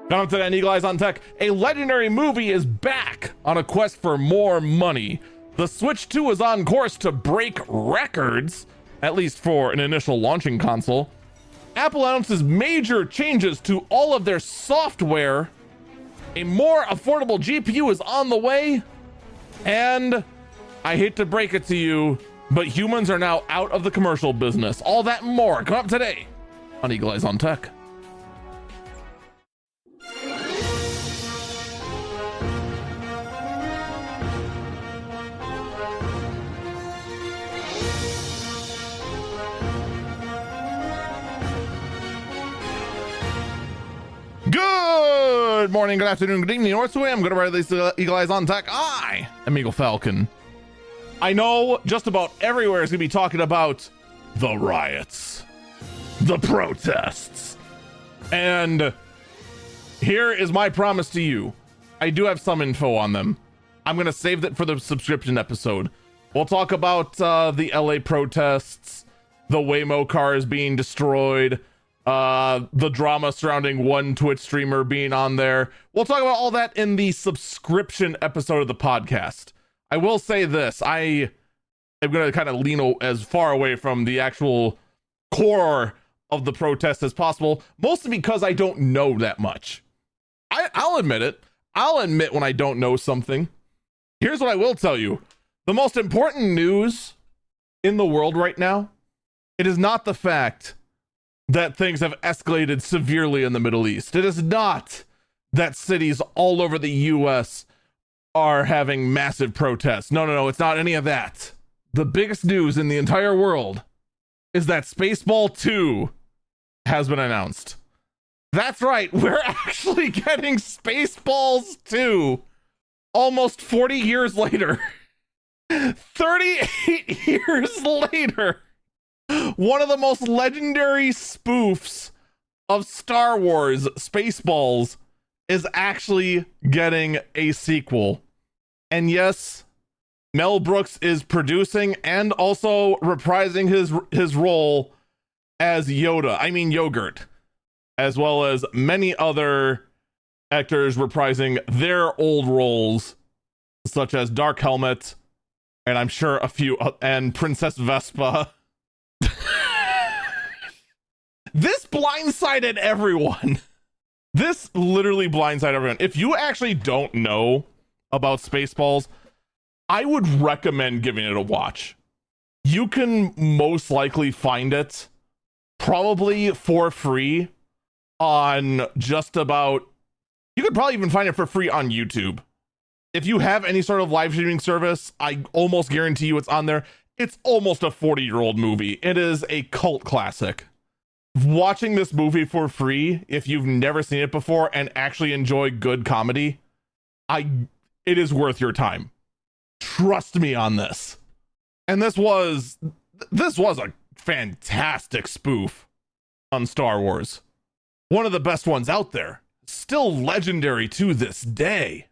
Coming today on Eagle Eyes on Tech, a legendary movie is back on a quest for more money. The Switch 2 is on course to break records, at least for an initial launching console. Apple announces major changes to all of their software. A more affordable GPU is on the way. And I hate to break it to you, but humans are now out of the commercial business. All that and more come up today on Eagle Eyes on Tech. Good morning, good afternoon, good evening, North Swim. Good to release Eagle Eyes on Tech. I am Eagle Falcon. I know just about everywhere is going to be talking about the riots, the protests. And here is my promise to you. I do have some info on them. I'm going to save that for the subscription episode. We'll talk about the LA protests, the Waymo cars being destroyed, the drama surrounding one Twitch streamer being on there. We'll talk about all that in the subscription episode of the podcast. I will say this, I am going to kind of lean as far away from the actual core of the protest as possible, mostly because I don't know that much. I'll admit it. I'll admit when I don't know something. Here's what I will tell you. The most important news in the world right now, it is not the fact that things have escalated severely in the Middle East. It is not that cities all over the US are having massive protests. No, it's not any of that. The biggest news in the entire world is that Spaceball 2 has been announced. That's right, we're actually getting Spaceballs 2 almost 40 years later. 38 years later. One of the most legendary spoofs of Star Wars, Spaceballs, is actually getting a sequel. And yes, Mel Brooks is producing and also reprising his role as Yogurt, as well as many other actors reprising their old roles, such as Dark Helmet, and I'm sure a few, and Princess Vespa. This blindsided everyone. This literally blindsided everyone. If you actually don't know about Spaceballs, I would recommend giving it a watch. You can most likely find it probably for free on just about, you could probably even find it for free on YouTube. If you have any sort of live streaming service, I almost guarantee you it's on there. It's almost a 40-year-old movie. It is a cult classic. Watching this movie for free, if you've never seen it before and actually enjoy good comedy, it is worth your time. Trust me on this. And this was a fantastic spoof on Star Wars. One of the best ones out there. Still legendary to this day.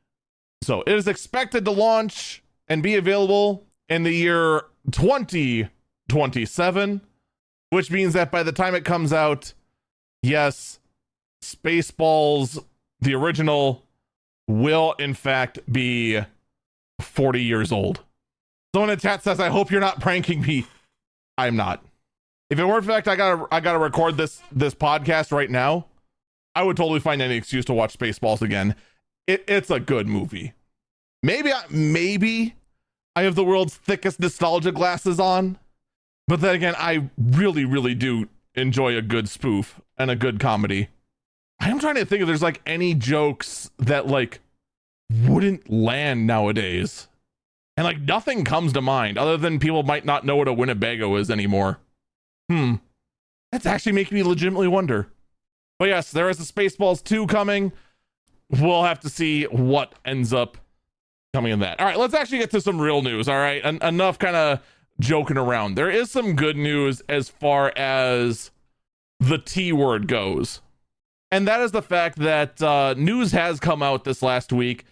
So it is expected to launch and be available in the year 2027, which means that by the time it comes out, yes, Spaceballs, the original, will in fact be 40 years old. Someone in chat says, I hope you're not pranking me. I'm not. If it were in fact I gotta record this podcast right now, I would totally find any excuse to watch Spaceballs again. It's a good movie. Maybe I have the world's thickest nostalgia glasses on, but then again, I really, really do enjoy a good spoof and a good comedy. I am trying to think if there's like any jokes that like wouldn't land nowadays. And like nothing comes to mind other than people might not know what a Winnebago is anymore. That's actually making me legitimately wonder. But yes, there is a Spaceballs 2 coming. We'll have to see what ends up coming in that. All right, let's actually get to some real news. All right, enough kind of joking around. There is some good news as far as the T word goes. And that is the fact that news has come out this last week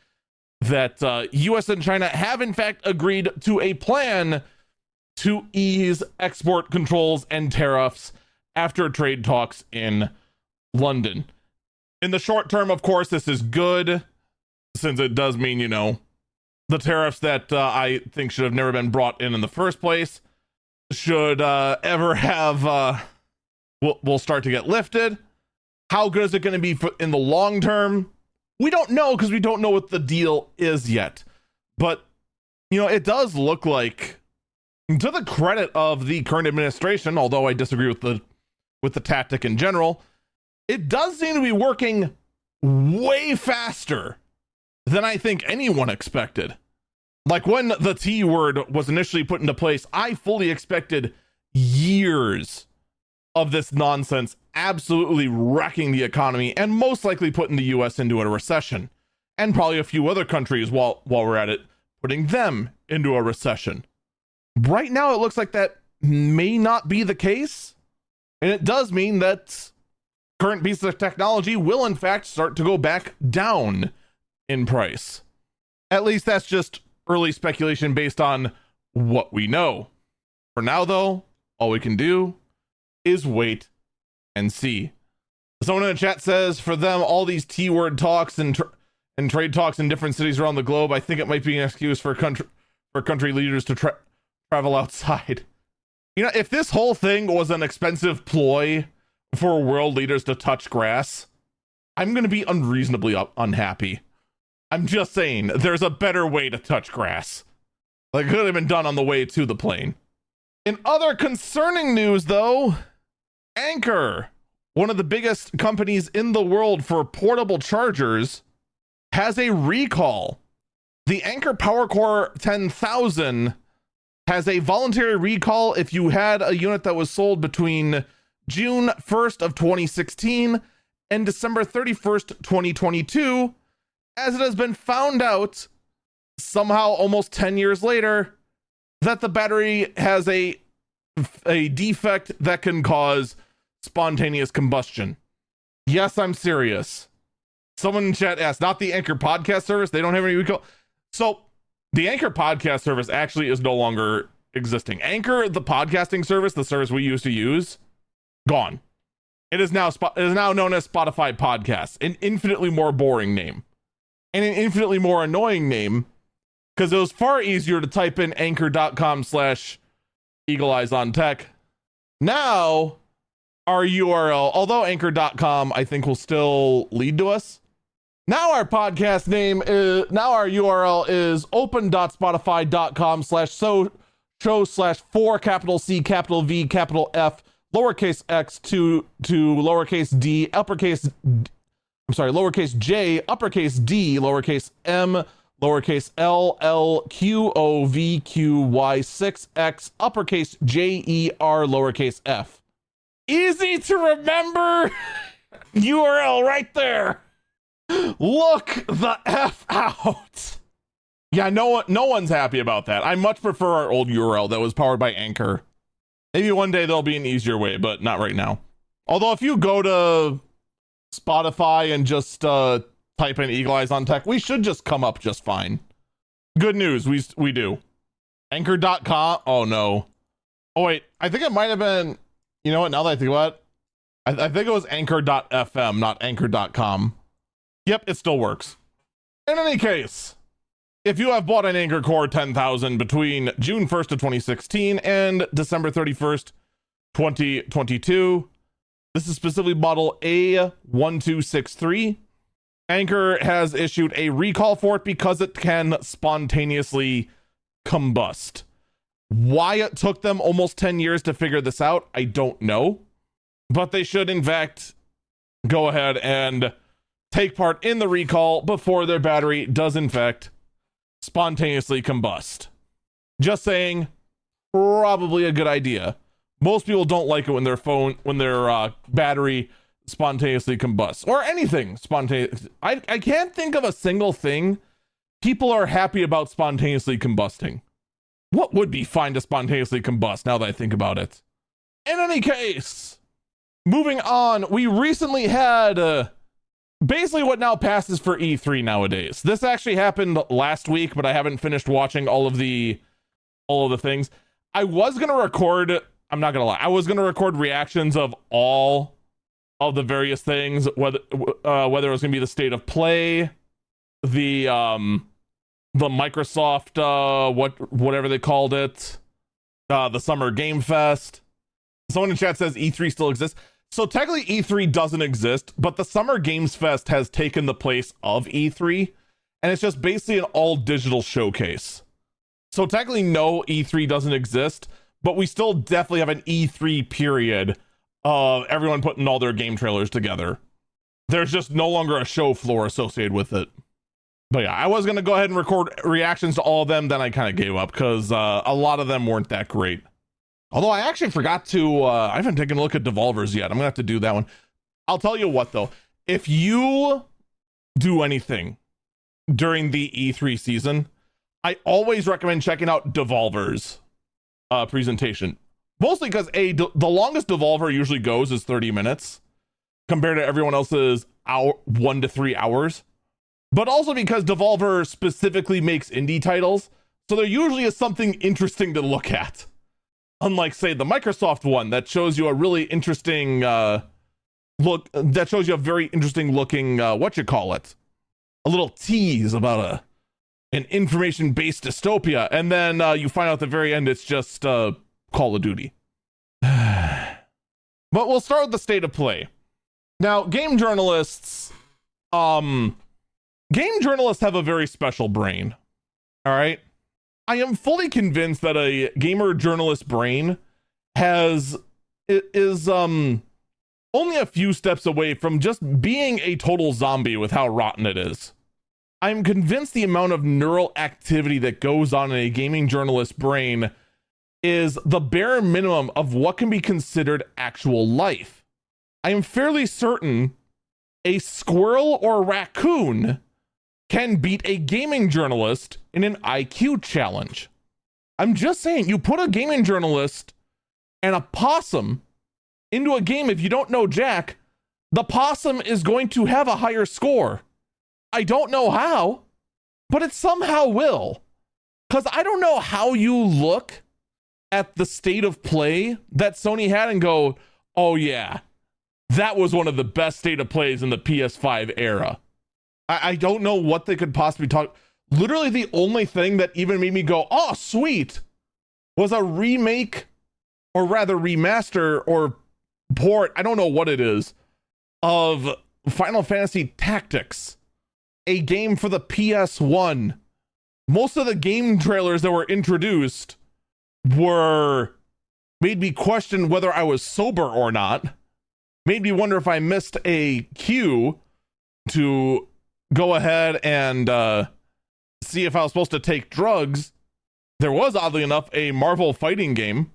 that US and China have in fact agreed to a plan to ease export controls and tariffs after trade talks in London. In the short term, of course, this is good, since it does mean, the tariffs that I think should have never been brought in the first place should ever have, will start to get lifted. How good is it going to be in the long term? We don't know, because we don't know what the deal is yet. But, it does look like, to the credit of the current administration, although I disagree with the tactic in general, it does seem to be working way faster than I think anyone expected. Like when the T word was initially put into place, I fully expected years of this nonsense absolutely wrecking the economy and most likely putting the US into a recession, and probably a few other countries while we're at it, putting them into a recession. Right now, it looks like that may not be the case, and it does mean that current pieces of technology will in fact start to go back down in price. At least that's just early speculation based on what we know. For now, though, all we can do is wait and see. Someone in the chat says, for them, all these T-word talks and trade talks in different cities around the globe, I think it might be an excuse for country leaders to travel outside. If this whole thing was an expensive ploy for world leaders to touch grass, I'm going to be unreasonably unhappy. I'm just saying, there's a better way to touch grass. Like, it could have been done on the way to the plane. In other concerning news, though, Anker, one of the biggest companies in the world for portable chargers, has a recall. The Anker PowerCore 10,000 has a voluntary recall if you had a unit that was sold between June 1st of 2016 and December 31st, 2022, as it has been found out somehow almost 10 years later that the battery has a defect that can cause spontaneous combustion. Yes, I'm serious. Someone in chat asked, not the Anchor podcast service. They don't have any recall. So the Anchor podcast service actually is no longer existing. Anchor, the podcasting service, the service we used to use, gone. It is now known as Spotify Podcasts, an infinitely more boring name and an infinitely more annoying name, because it was far easier to type in anchor.com/Eagle Eyes on Tech. Now our URL, although anchor.com I think will still lead to us, now our podcast name is, now our URL is open.spotify.com/show/4 capital C capital V capital F lowercase x to lowercase d uppercase, lowercase j uppercase d lowercase m lowercase l l q o v q y 6x uppercase j e r lowercase f. Easy to remember URL right there. Look the F out. Yeah, no one's happy about that. I much prefer our old URL that was powered by Anchor. Maybe one day there'll be an easier way, but not right now. Although if you go to Spotify and just type in Eagle Eyes on Tech, we should just come up just fine. Good news, we do. Anchor.com. Oh no. Oh wait, I think it might have been, you know what, now that I think about it, I think it was anchor.fm, not anchor.com. Yep, it still works. In any case, if you have bought an Anker Core 10,000 between June 1st of 2016 and December 31st, 2022, this is specifically model A1263. Anker has issued a recall for it because it can spontaneously combust. Why it took them almost 10 years to figure this out, I don't know. But they should, in fact, go ahead and take part in the recall before their battery does, in fact, spontaneously combust. Just saying, probably a good idea. Most people don't like it when their battery spontaneously combusts, or anything spontaneous. I can't think of a single thing people are happy about spontaneously combusting. What would be fine to spontaneously combust now that I think about it? In any case, moving on, we recently had basically what now passes for E3 nowadays. This actually happened last week, but I haven't finished watching all of the things. I was going to record, I'm not going to lie, I was going to record reactions of all of the various things, whether it was going to be the state of play, the Microsoft whatever they called it, the Summer Game Fest. Someone in chat says E3 still exists. So technically E3 doesn't exist, but the Summer Games Fest has taken the place of E3, and it's just basically an all digital showcase. So technically no, E3 doesn't exist, but we still definitely have an E3 period of everyone putting all their game trailers together. There's just no longer a show floor associated with it. But yeah, I was going to go ahead and record reactions to all of them, then I kind of gave up because a lot of them weren't that great. Although I actually forgot to, I haven't taken a look at Devolver's yet. I'm going to have to do that one. I'll tell you what though, if you do anything during the E3 season, I always recommend checking out Devolver's presentation. Mostly because the longest Devolver usually goes is 30 minutes compared to everyone else's 1 to 3 hours. But also because Devolver specifically makes indie titles, so there usually is something interesting to look at. Unlike, say, the Microsoft one that shows you a really interesting that shows you a very interesting looking a little tease about an information-based dystopia, and then you find out at the very end it's just Call of Duty. But we'll start with the state of play. Now, game journalists have a very special brain. All right? I am fully convinced that a gamer journalist brain is only a few steps away from just being a total zombie with how rotten it is. I'm convinced the amount of neural activity that goes on in a gaming journalist brain is the bare minimum of what can be considered actual life. I am fairly certain a squirrel or a raccoon can beat a gaming journalist in an IQ challenge. I'm just saying, you put a gaming journalist and a possum into a game, if you don't know Jack, the possum is going to have a higher score. I don't know how, but it somehow will. Because I don't know how you look at the state of play that Sony had and go, oh yeah, that was one of the best state of plays in the PS5 era. I don't know what they could possibly talk. Literally the only thing that even made me go, oh sweet, was a remake, or rather remaster or port, I don't know what it is, of Final Fantasy Tactics, a game for the PS1. Most of the game trailers that were introduced made me question whether I was sober or not, made me wonder if I missed a cue to go ahead and see if I was supposed to take drugs. There was, oddly enough, a Marvel fighting game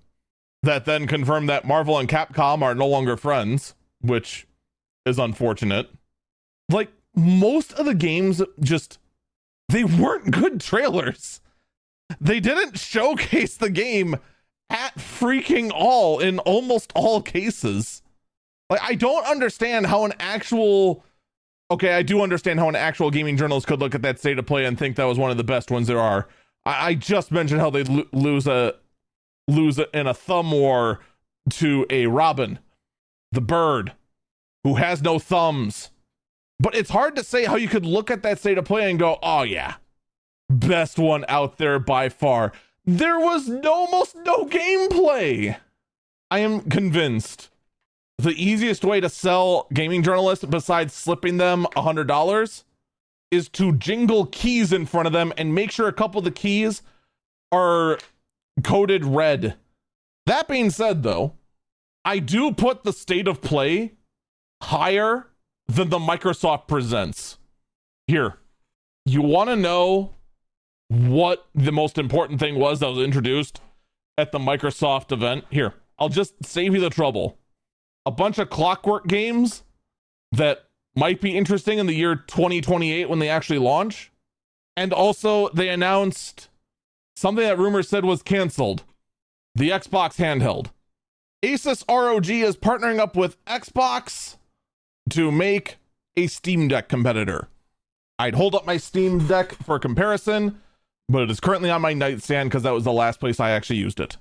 that then confirmed that Marvel and Capcom are no longer friends, which is unfortunate. Like, most of the games they weren't good trailers. They didn't showcase the game at freaking all in almost all cases. Like, I don't understand how I do understand how an actual gaming journalist could look at that state of play and think that was one of the best ones there are. I just mentioned how they lose in a thumb war to a robin, the bird, who has no thumbs. But it's hard to say how you could look at that state of play and go, oh yeah, best one out there by far. There was almost no gameplay. I am convinced the easiest way to sell gaming journalists, besides slipping them $100, is to jingle keys in front of them and make sure a couple of the keys are coded red. That being said, though, I do put the state of play higher than the Microsoft Presents. Here, you want to know what the most important thing was that was introduced at the Microsoft event? Here, I'll just save you the trouble. A bunch of Clockwork games that might be interesting in the year 2028 when they actually launch. And also, they announced something that rumors said was canceled. The Xbox handheld. Asus ROG is partnering up with Xbox to make a Steam Deck competitor. I'd hold up my Steam Deck for comparison, but it is currently on my nightstand because that was the last place I actually used it.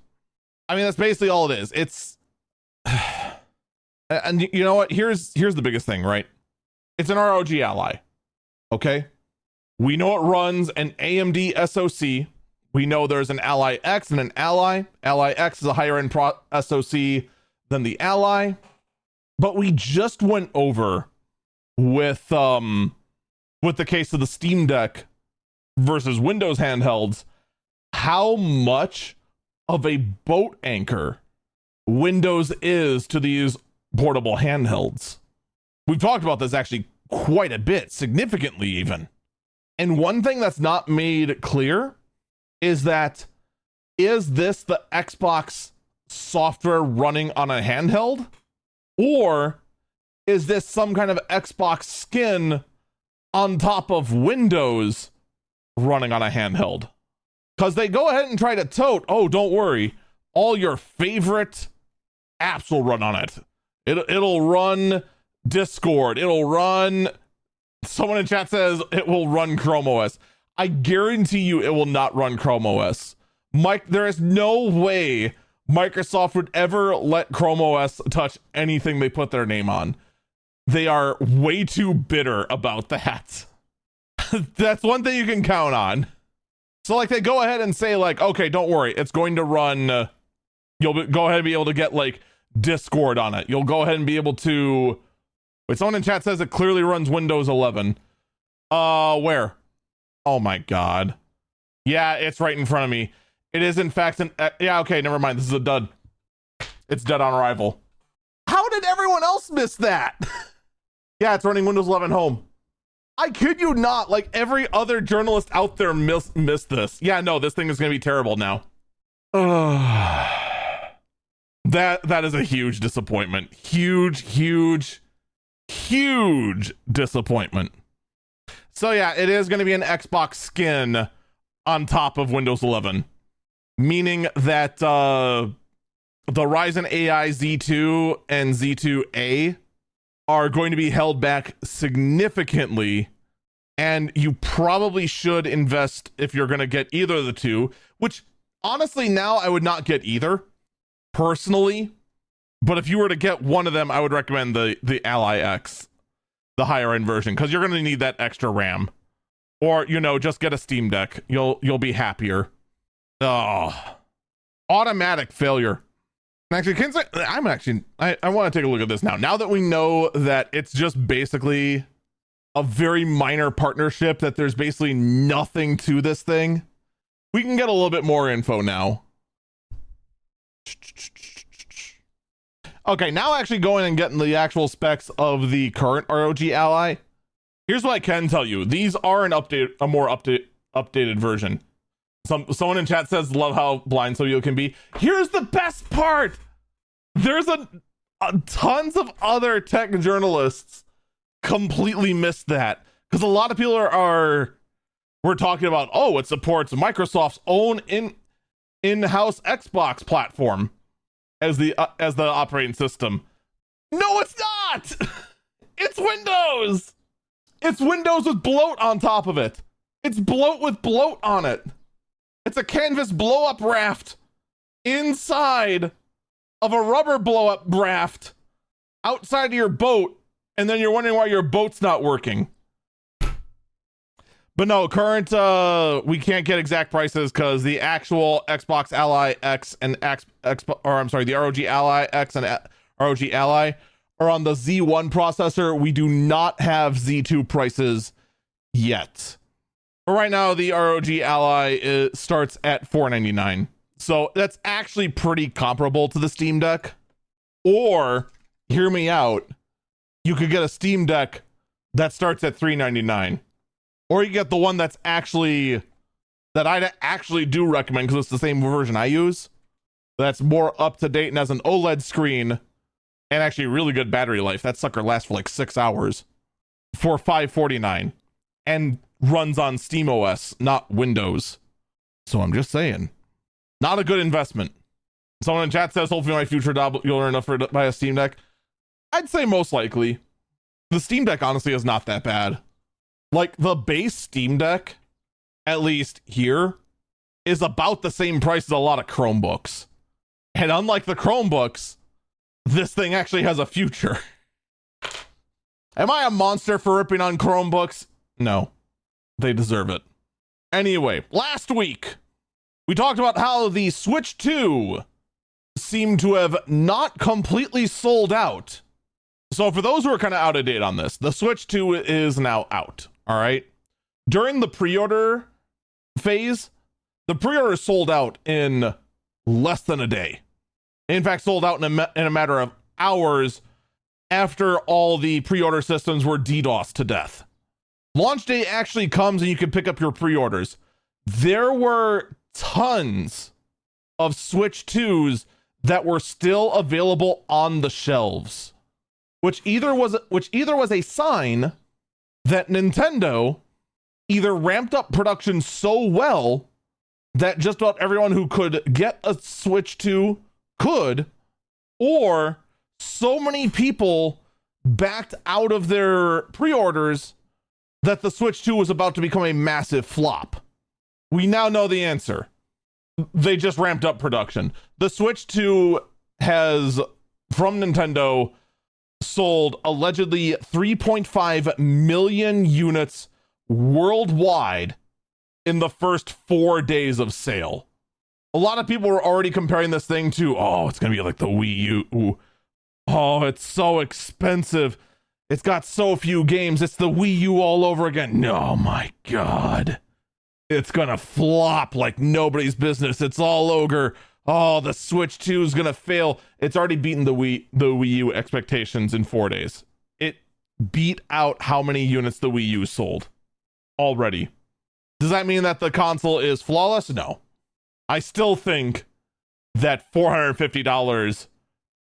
I mean, that's basically all it is. It's And you know what? Here's the biggest thing, right? It's an ROG Ally. Okay. We know it runs an AMD SoC. We know there's an Ally X and an Ally. Ally X is a higher end SoC than the Ally. But we just went over with the case of the Steam Deck versus Windows handhelds, how much of a boat anchor Windows is to these portable handhelds. We've talked about this actually quite a bit, significantly even. And one thing that's not made clear is that, is this the Xbox software running on a handheld? Or is this some kind of Xbox skin on top of Windows running on a handheld? Because they go ahead and try to tote, oh, don't worry, all your favorite apps will run on it. It'll run Discord. It'll run... Someone in chat says it will run Chrome OS. I guarantee you it will not run Chrome OS. There is no way Microsoft would ever let Chrome OS touch anything they put their name on. They are way too bitter about that. That's one thing you can count on. So like they go ahead and say like, okay, don't worry, it's going to run, you'll go ahead and be able to get like Discord on it. You'll go ahead and be able to, wait, someone in chat says it clearly runs Windows 11. Where? Oh my God. Yeah, it's right in front of me. It is in fact an, yeah, okay, never mind. This is a dud. It's dead on arrival. How did everyone else miss that? Yeah, it's running Windows 11 Home. I kid you not, like every other journalist out there missed this. Yeah, no, this thing is going to be terrible now. That is a huge disappointment. Huge disappointment. So yeah, it is going to be an Xbox skin on top of Windows 11, meaning that the Ryzen AI Z2 and Z2A are going to be held back significantly, and you probably should invest if you're going to get either of the two, which honestly now I would not get either personally, but if you were to get one of them, I would recommend the Ally X, the higher end version, because you're going to need that extra RAM, or you know, just get a Steam Deck. You'll be happier. Oh, automatic failure. Actually, I want to take a look at this now. Now that we know that it's just basically a very minor partnership, that there's basically nothing to this thing, we can get a little bit more info now. Okay, now actually going and getting the actual specs of the current ROG Ally. Here's what I can tell you. These are a more updated version. Someone in chat says, love how blind some of you can be. Here's the best part. There's tons of other tech journalists completely missed that, because a lot of people we're talking about, oh, it supports Microsoft's own in-house Xbox platform as the operating system. No, it's not. It's Windows. It's Windows with bloat on top of it. It's bloat with bloat on it. It's a canvas blow-up raft inside of a rubber blow-up raft outside of your boat, and then you're wondering why your boat's not working. But no, current, we can't get exact prices because the actual Xbox Ally X and the ROG Ally X and ROG Ally are on the Z1 processor. We do not have Z2 prices yet. But right now, the ROG Ally starts at $499. So that's actually pretty comparable to the Steam Deck. Or, hear me out, you could get a Steam Deck that starts at $399. Or you get the one that I actually do recommend, because it's the same version I use. That's more up to date and has an OLED screen and actually really good battery life. That sucker lasts for like 6 hours for $549 and runs on SteamOS, not Windows. So I'm just saying, not a good investment. Someone in chat says, hopefully my future job you'll earn enough to buy a Steam Deck. I'd say most likely. The Steam Deck honestly is not that bad. Like the base Steam Deck, at least here, is about the same price as a lot of Chromebooks. And unlike the Chromebooks, this thing actually has a future. Am I a monster for ripping on Chromebooks? No, they deserve it. Anyway, last week, we talked about how the Switch 2 seemed to have not completely sold out. So for those who are kind of out of date on this, the Switch 2 is now out, all right? During the pre-order phase, the pre-order sold out in less than a day. In fact, sold out in a matter of hours after all the pre-order systems were DDoSed to death. Launch day actually comes and you can pick up your pre-orders. There were tons of Switch 2s that were still available on the shelves, which either was a sign that Nintendo either ramped up production so well that just about everyone who could get a Switch 2 could, or so many people backed out of their pre-orders that the Switch 2 was about to become a massive flop. We now know the answer. They just ramped up production. The Switch 2 has, from Nintendo, sold allegedly 3.5 million units worldwide in the first 4 days of sale. A lot of people were already comparing this thing to, oh, it's going to be like the Wii U. Oh, it's so expensive. It's got so few games. It's the Wii U all over again. Oh my God. It's going to flop like nobody's business. It's all ogre. Oh, the Switch 2 is going to fail. It's already beaten the Wii U expectations in 4 days. It beat out how many units the Wii U sold already. Does that mean that the console is flawless? No. I still think that $450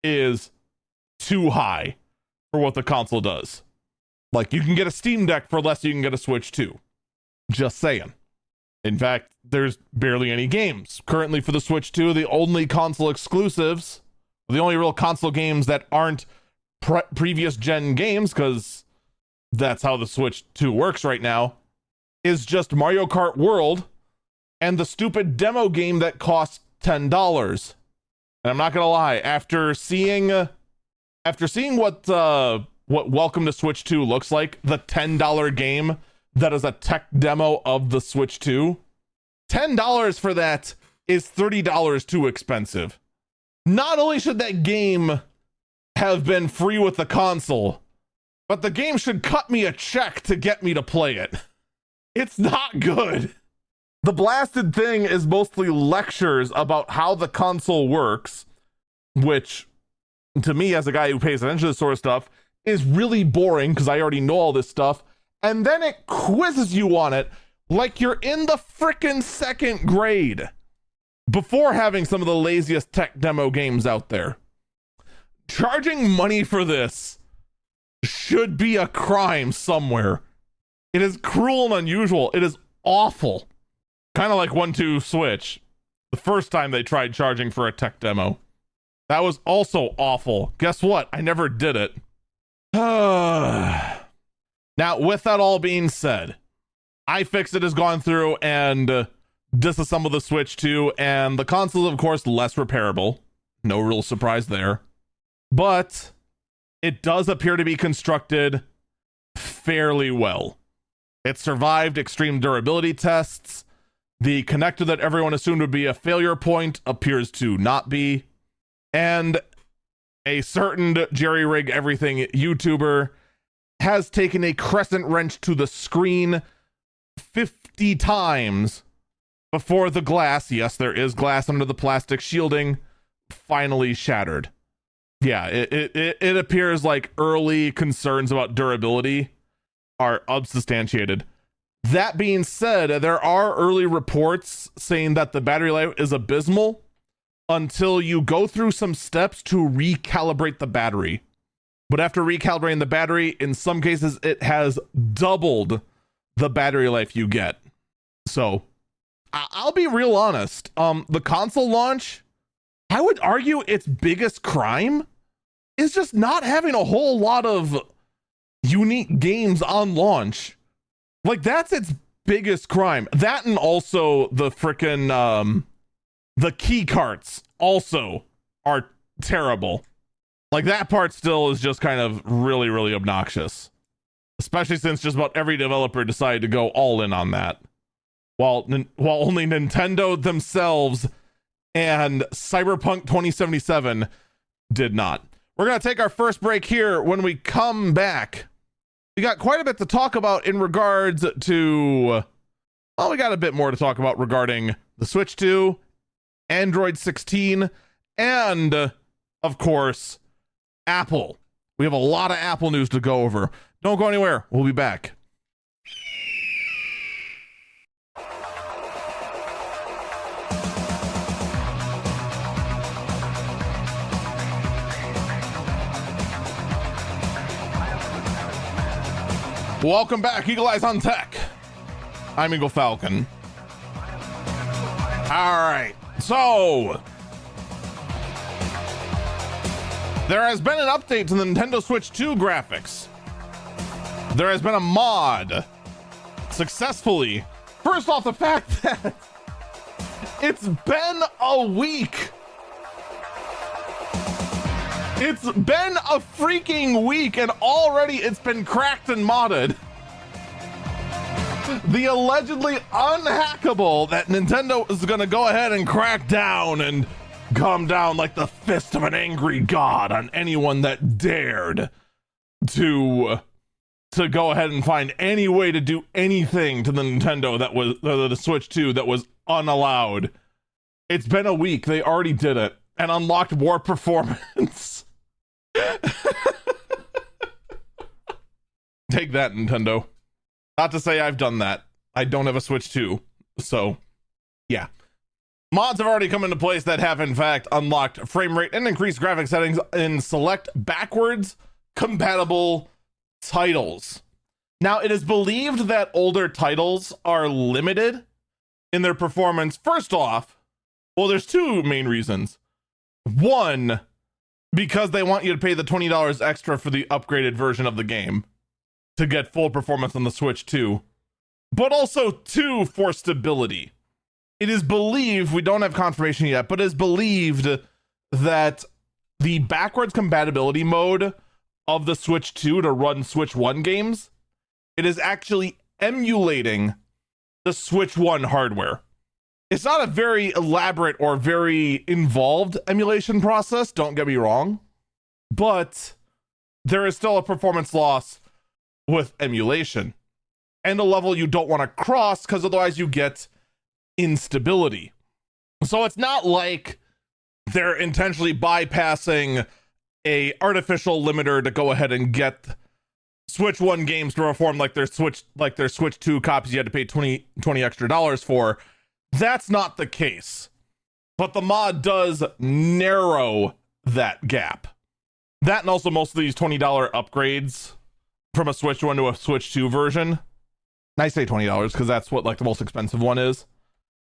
is too high for what the console does. Like, you can get a Steam Deck for less than you can get a Switch 2. Just saying. In fact, there's barely any games currently for the Switch 2. The only console exclusives, the only real console games that aren't previous gen games, because that's how the Switch 2 works right now, is just Mario Kart World and the stupid demo game that costs $10. And I'm not gonna lie, after seeing what Welcome to Switch 2 looks like, the $10 game that is a tech demo of the Switch 2, $10 for that is $30 too expensive. Not only should that game have been free with the console, but the game should cut me a check to get me to play it. It's not good. The blasted thing is mostly lectures about how the console works, which, to me, as a guy who pays attention to this sort of stuff, is really boring because I already know all this stuff. And then it quizzes you on it like you're in the frickin' second grade before having some of the laziest tech demo games out there. Charging money for this should be a crime somewhere. It is cruel and unusual. It is awful. Kind of like 1-2 Switch. The first time they tried charging for a tech demo. That was also awful. Guess what? I never did it. Now, with that all being said, iFixit has gone through and disassembled the Switch 2, and the console is, of course, less repairable. No real surprise there. But it does appear to be constructed fairly well. It survived extreme durability tests. The connector that everyone assumed would be a failure point appears to not be. And a certain jerry-rig everything YouTuber has taken a crescent wrench to the screen 50 times before the glass, yes, there is glass under the plastic shielding, finally shattered. Yeah, it appears like early concerns about durability are unsubstantiated. That being said, there are early reports saying that the battery life is abysmal until you go through some steps to recalibrate the battery. But after recalibrating the battery, in some cases, it has doubled the battery life you get. So, I'll be real honest. The console launch, I would argue its biggest crime is just not having a whole lot of unique games on launch. Like, that's its biggest crime. That, and also the frickin' the key carts also are terrible. Like, that part still is just kind of really, really obnoxious. Especially since just about every developer decided to go all in on that. While only Nintendo themselves and Cyberpunk 2077 did not. We're going to take our first break here. When we come back, we got quite a bit to talk about in regards to... Well, we got a bit more to talk about regarding the Switch 2, Android 16, and, of course, Apple. We have a lot of Apple news to go over. Don't go anywhere. We'll be back. Welcome back, Eagle Eyes on Tech. I'm Eagle Falcon. All right, so there has been an update to the Nintendo Switch 2 graphics. There has been a mod successfully. First off, the fact that it's been a week. It's been a freaking week and already it's been cracked and modded. The allegedly unhackable that Nintendo is going to go ahead and crack down and come down like the fist of an angry god on anyone that dared to go ahead and find any way to do anything to the Nintendo that was the Switch 2 that was unallowed. It's been a week. They already did it and unlocked more performance. Take that, Nintendo. Not to say I've done that. I don't have a Switch 2, so yeah. Mods have already come into place that have in fact unlocked frame rate and increased graphic settings in select backwards compatible titles. Now, it is believed that older titles are limited in their performance. First off, well, there's two main reasons. One, because they want you to pay the $20 extra for the upgraded version of the game to get full performance on the Switch 2. But also, two, for stability. It is believed, we don't have confirmation yet, but it is believed that the backwards compatibility mode of the Switch 2 to run Switch 1 games, it is actually emulating the Switch 1 hardware. It's not a very elaborate or very involved emulation process, don't get me wrong, but there is still a performance loss with emulation and a level you don't want to cross because otherwise you get instability. So it's not like they're intentionally bypassing a artificial limiter to go ahead and get Switch 1 games to perform like their Switch 2 copies you had to pay $20 extra for. That's not the case. But the mod does narrow that gap. That and also most of these $20 upgrades from a Switch 1 to a Switch 2 version, and I say $20 because that's what like the most expensive one is,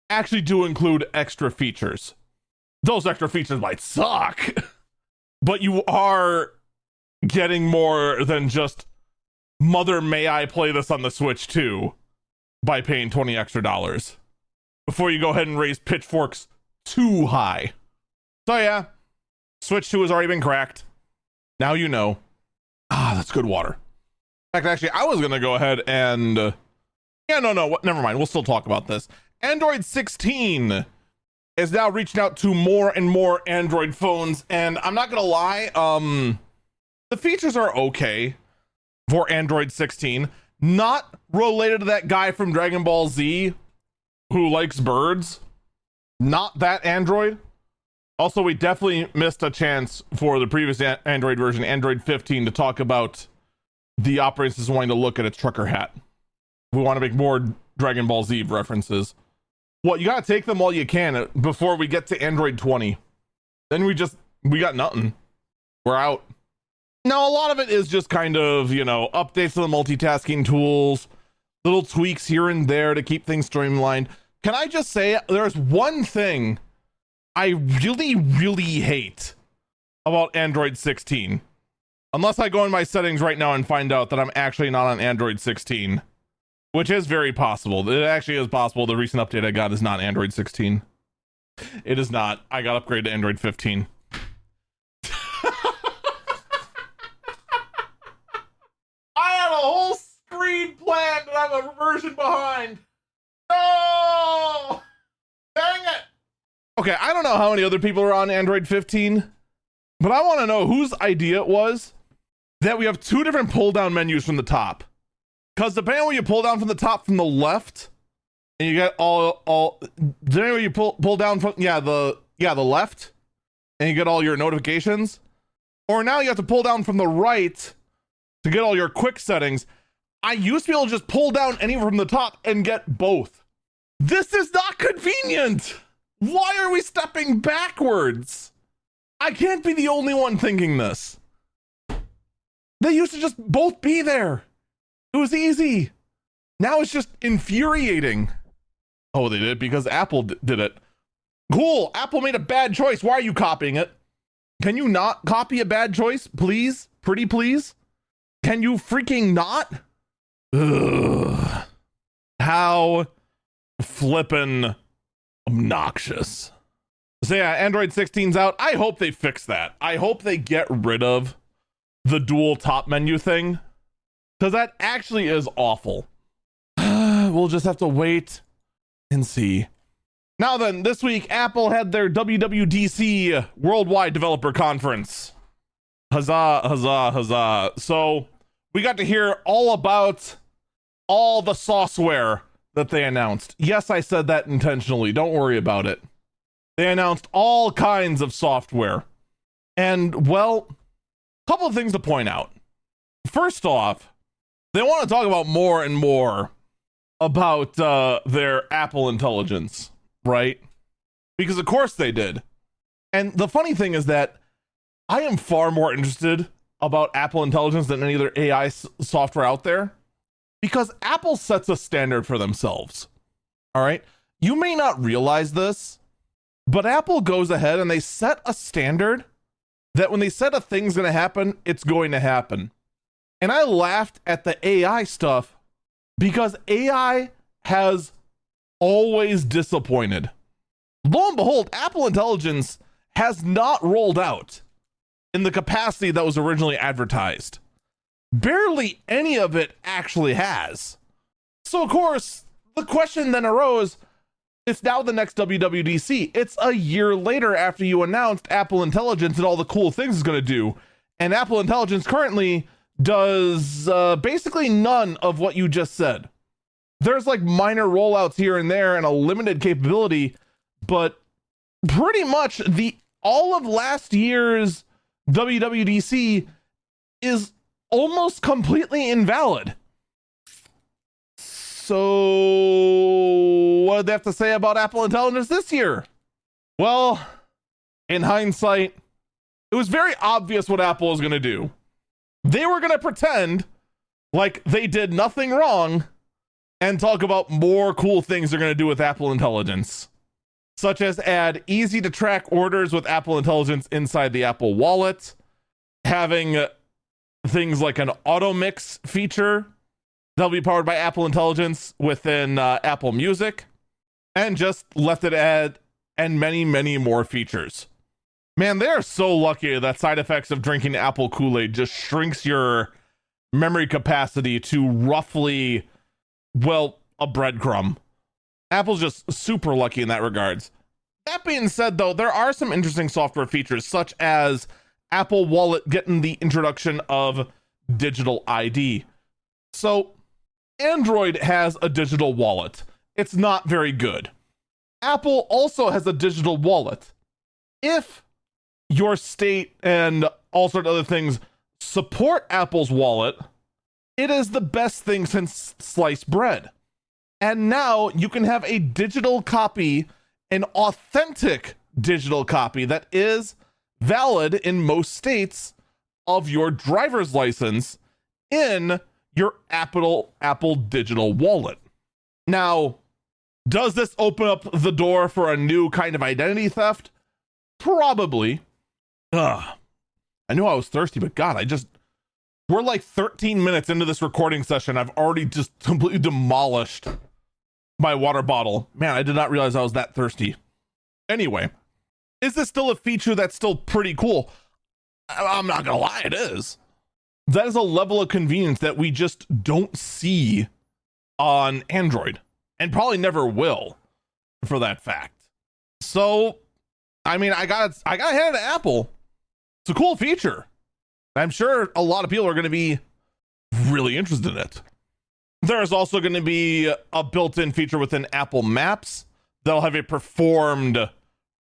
actually do include extra features. Those extra features might suck, but you are getting more than just mother may I play this on the Switch 2 by paying $20 extra before you go ahead and raise pitchforks too high. So yeah, Switch 2 has already been cracked. Now you know. That's good water. In fact, actually, I was gonna go ahead and never mind, we'll still talk about this. Android 16 is now reaching out to more and more Android phones, and I'm not gonna lie, the features are okay for Android 16. Not related to that guy from Dragon Ball Z who likes birds. Not that Android. Also, we definitely missed a chance for the previous Android version, Android 15, to talk about the operating system wanting to look at its trucker hat. We want to make more Dragon Ball Z references. Well, you gotta take them while you can before we get to Android 20. Then we got nothing. We're out. Now, a lot of it is just kind of, updates to the multitasking tools, little tweaks here and there to keep things streamlined. Can I just say, there's one thing I really, really hate about Android 16. Unless I go in my settings right now and find out that I'm actually not on Android 16. Which is very possible. It actually is possible. The recent update I got is not Android 16. It is not. I got upgraded to Android 15. falling behind. No! Dang it! Okay, I don't know how many other people are on Android 15, but I want to know whose idea it was that we have two different pull-down menus from the top. Because depending on when you pull down from the top from the left, and you get depending when you pull down from the left, and you get all your notifications, or now you have to pull down from the right to get all your quick settings. I used to be able to just pull down anywhere from the top and get both. This is not convenient. Why are we stepping backwards? I can't be the only one thinking this. They used to just both be there. It was easy. Now it's just infuriating. Oh, they did it because Apple did it. Cool. Apple made a bad choice. Why are you copying it? Can you not copy a bad choice, please? Pretty please? Can you freaking not? Ugh. How flippin' obnoxious. So yeah, Android 16's out. I hope they fix that. I hope they get rid of the dual top menu thing, because that actually is awful. We'll just have to wait and see. Now then, this week, Apple had their WWDC Worldwide Developer Conference. Huzzah, huzzah, huzzah. So we got to hear all about all the software that they announced. Yes, I said that intentionally. Don't worry about it. They announced all kinds of software. And, well, a couple of things to point out. First off, they want to talk about more and more about their Apple Intelligence, right? Because of course they did. And the funny thing is that I am far more interested about Apple Intelligence than any other AI software out there, because Apple sets a standard for themselves. All right. You may not realize this, but Apple goes ahead and they set a standard that when they said a thing's going to happen, it's going to happen. And I laughed at the AI stuff because AI has always disappointed. Lo and behold, Apple Intelligence has not rolled out in the capacity that was originally advertised. Barely any of it actually has. So of course, the question then arose, it's now the next WWDC. It's a year later after you announced Apple Intelligence and all the cool things it's going to do. And Apple Intelligence currently does basically none of what you just said. There's like minor rollouts here and there and a limited capability, but pretty much all of last year's WWDC is almost completely invalid. So what did they have to say about Apple Intelligence this year? Well, in hindsight, it was very obvious what Apple was going to do. They were going to pretend like they did nothing wrong and talk about more cool things they're going to do with Apple Intelligence, such as add easy to track orders with Apple Intelligence inside the Apple Wallet, having things like an auto mix feature that'll be powered by Apple Intelligence within Apple Music, and just left it at and many, many more features. Man, they are so lucky that side effects of drinking Apple Kool-Aid just shrinks your memory capacity to roughly, well, a breadcrumb. Apple's just super lucky in that regards. That being said, though, there are some interesting software features, such as Apple Wallet getting the introduction of digital ID. So, Android has a digital wallet. It's not very good. Apple also has a digital wallet. If your state and all sorts of other things support Apple's wallet, it is the best thing since sliced bread. And now you can have a digital copy, an authentic digital copy that is valid in most states of your driver's license in your Apple digital wallet. Now, does this open up the door for a new kind of identity theft? Probably. I knew I was thirsty, but God, we're like 13 minutes into this recording session. I've already just completely demolished my water bottle. Man, I did not realize I was that thirsty. Anyway, is this still a feature that's still pretty cool? I'm not gonna lie, it is. That is a level of convenience that we just don't see on Android, and probably never will, for that fact. So, I mean, I got hand to Apple. It's a cool feature. I'm sure a lot of people are going to be really interested in it. There's also going to be a built-in feature within Apple Maps that'll have a performed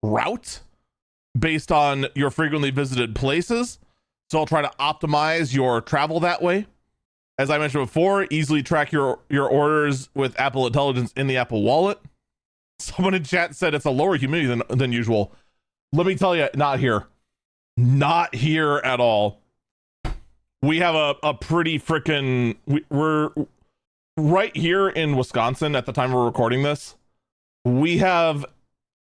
route based on your frequently visited places. So I'll try to optimize your travel that way. As I mentioned before, easily track your orders with Apple Intelligence in the Apple Wallet. Someone in chat said it's a lower humidity than usual. Let me tell you, not here. Not here at all. We have a pretty freaking... We're right here in Wisconsin at the time we're recording this. We have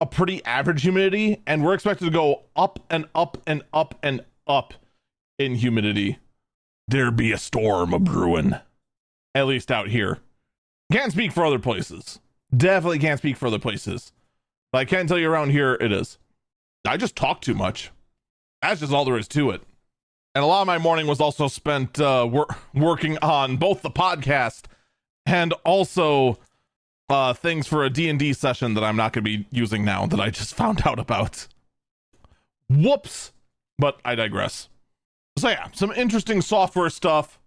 a pretty average humidity, and we're expected to go up and up and up and up in humidity. There be a storm a-brewing. At least out here. Can't speak for other places. Definitely can't speak for other places. But I can tell you around here it is. I just talk too much. That's just all there is to it. And a lot of my morning was also spent working on both the podcast and also things for a D&D session that I'm not going to be using now that I just found out about. Whoops. But I digress. So yeah, some interesting software stuff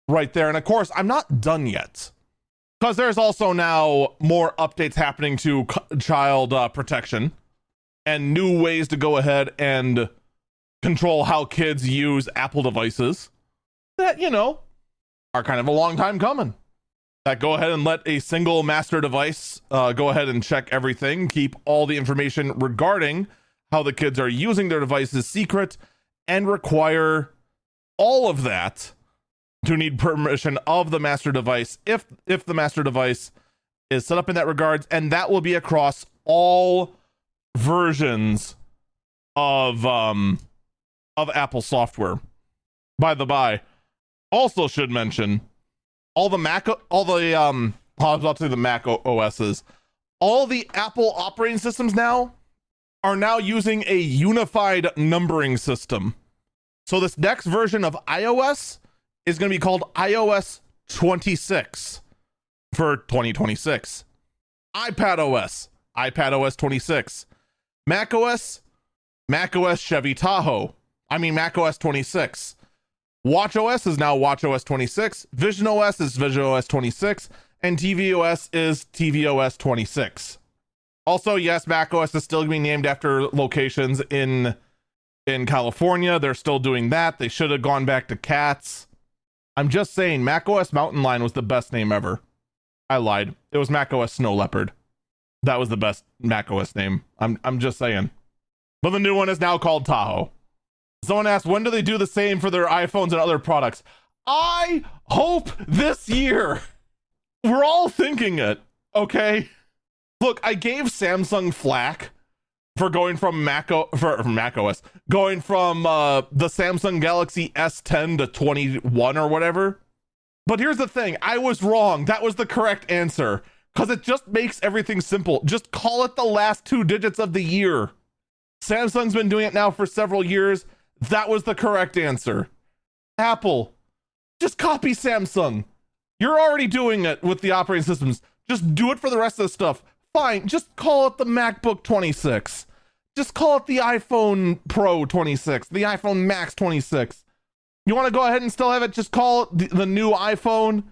right there. And of course, I'm not done yet. Because there's also now more updates happening to child protection and new ways to go ahead and control how kids use Apple devices that, you know, are kind of a long time coming. That go ahead and let a single master device go ahead and check everything, keep all the information regarding how the kids are using their devices secret, and require all of that to need permission of the master device if the master device is set up in that regards, and that will be across all versions of Apple software. By the by, also should mention all the Mac OSs, all the Apple operating systems now are now using a unified numbering system. So this next version of iOS is going to be called iOS 26 for 2026. iPadOS 26. macOS Chevy Tahoe. macOS 26. watchOS is now watchOS 26. visionOS is visionOS 26. And tvOS is tvOS 26. Also, yes, macOS is still going to be named after locations in California. They're still doing that. They should have gone back to cats. I'm just saying, macOS Mountain Lion was the best name ever. I lied. It was macOS Snow Leopard. That was the best macOS name. I'm just saying. But the new one is now called Tahoe. Someone asked, when do they do the same for their iPhones and other products? I hope this year. We're all thinking it, okay? Look, I gave Samsung flack for going from macOS, going from the Samsung Galaxy S10 to 21 or whatever. But here's the thing, I was wrong. That was the correct answer, because it just makes everything simple. Just call it the last 2 digits of the year. Samsung's been doing it now for several years. That was the correct answer. Apple, just copy Samsung. You're already doing it with the operating systems. Just do it for the rest of the stuff. Fine, just call it the MacBook 26. Just call it the iPhone Pro 26, the iPhone Max 26. You want to go ahead and still have it, just call it the new iPhone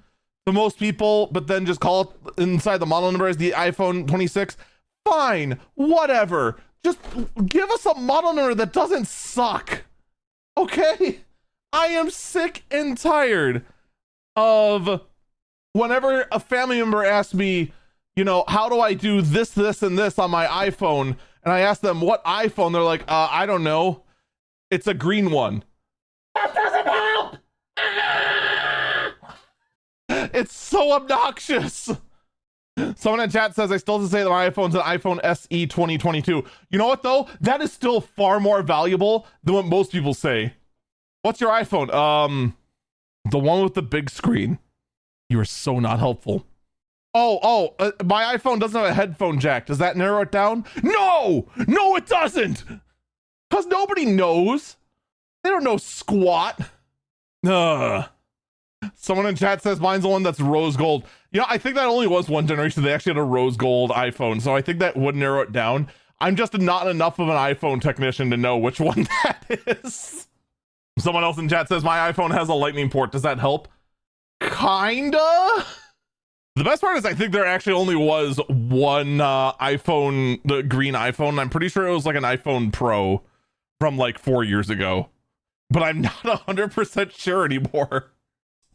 to most people, but then just call it inside the model number as the iPhone 26. Fine, whatever. Just give us a model number that doesn't suck. Okay? I am sick and tired of whenever a family member asks me, you know, how do I do this, this, and this on my iPhone? And I ask them what iPhone, they're like, I don't know. It's a green one. That doesn't help! It's so obnoxious. Someone in chat says I still have to say that my iPhone's an iPhone SE 2022. You know what though? That is still far more valuable than what most people say. What's your iPhone? The one with the big screen. You are so not helpful. My iPhone doesn't have a headphone jack. Does that narrow it down? No, it doesn't. Because nobody knows. They don't know squat. Someone in chat says mine's the one that's rose gold. You know, I think that only was one generation. They actually had a rose gold iPhone. So I think that would narrow it down. I'm just not enough of an iPhone technician to know which one that is. Someone else in chat says my iPhone has a lightning port. Does that help? Kinda. The best part is I think there actually only was one iPhone, the green iPhone. I'm pretty sure it was like an iPhone Pro from like 4 years ago, but I'm not 100% sure anymore.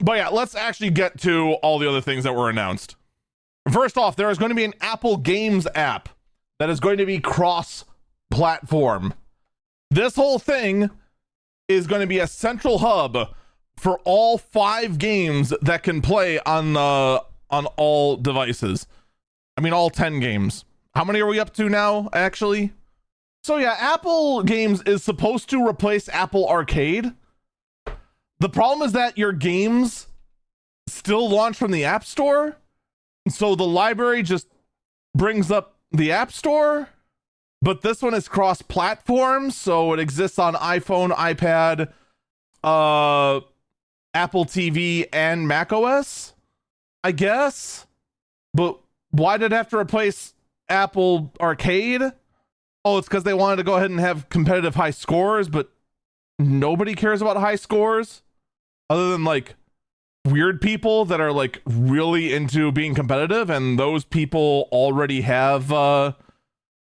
But yeah, let's actually get to all the other things that were announced. First off, there is going to be an Apple Games app that is going to be cross-platform. This whole thing is going to be a central hub for all 5 games that can play on all devices. I mean, all 10 games. How many are we up to now, actually? So yeah, Apple Games is supposed to replace Apple Arcade. The problem is that your games still launch from the App Store. So the library just brings up the App Store. But this one is cross-platform, so it exists on iPhone, iPad, Apple TV, and macOS, I guess. But why did it have to replace Apple Arcade? Oh, it's because they wanted to go ahead and have competitive high scores, but nobody cares about high scores other than like weird people that are like really into being competitive, and those people already have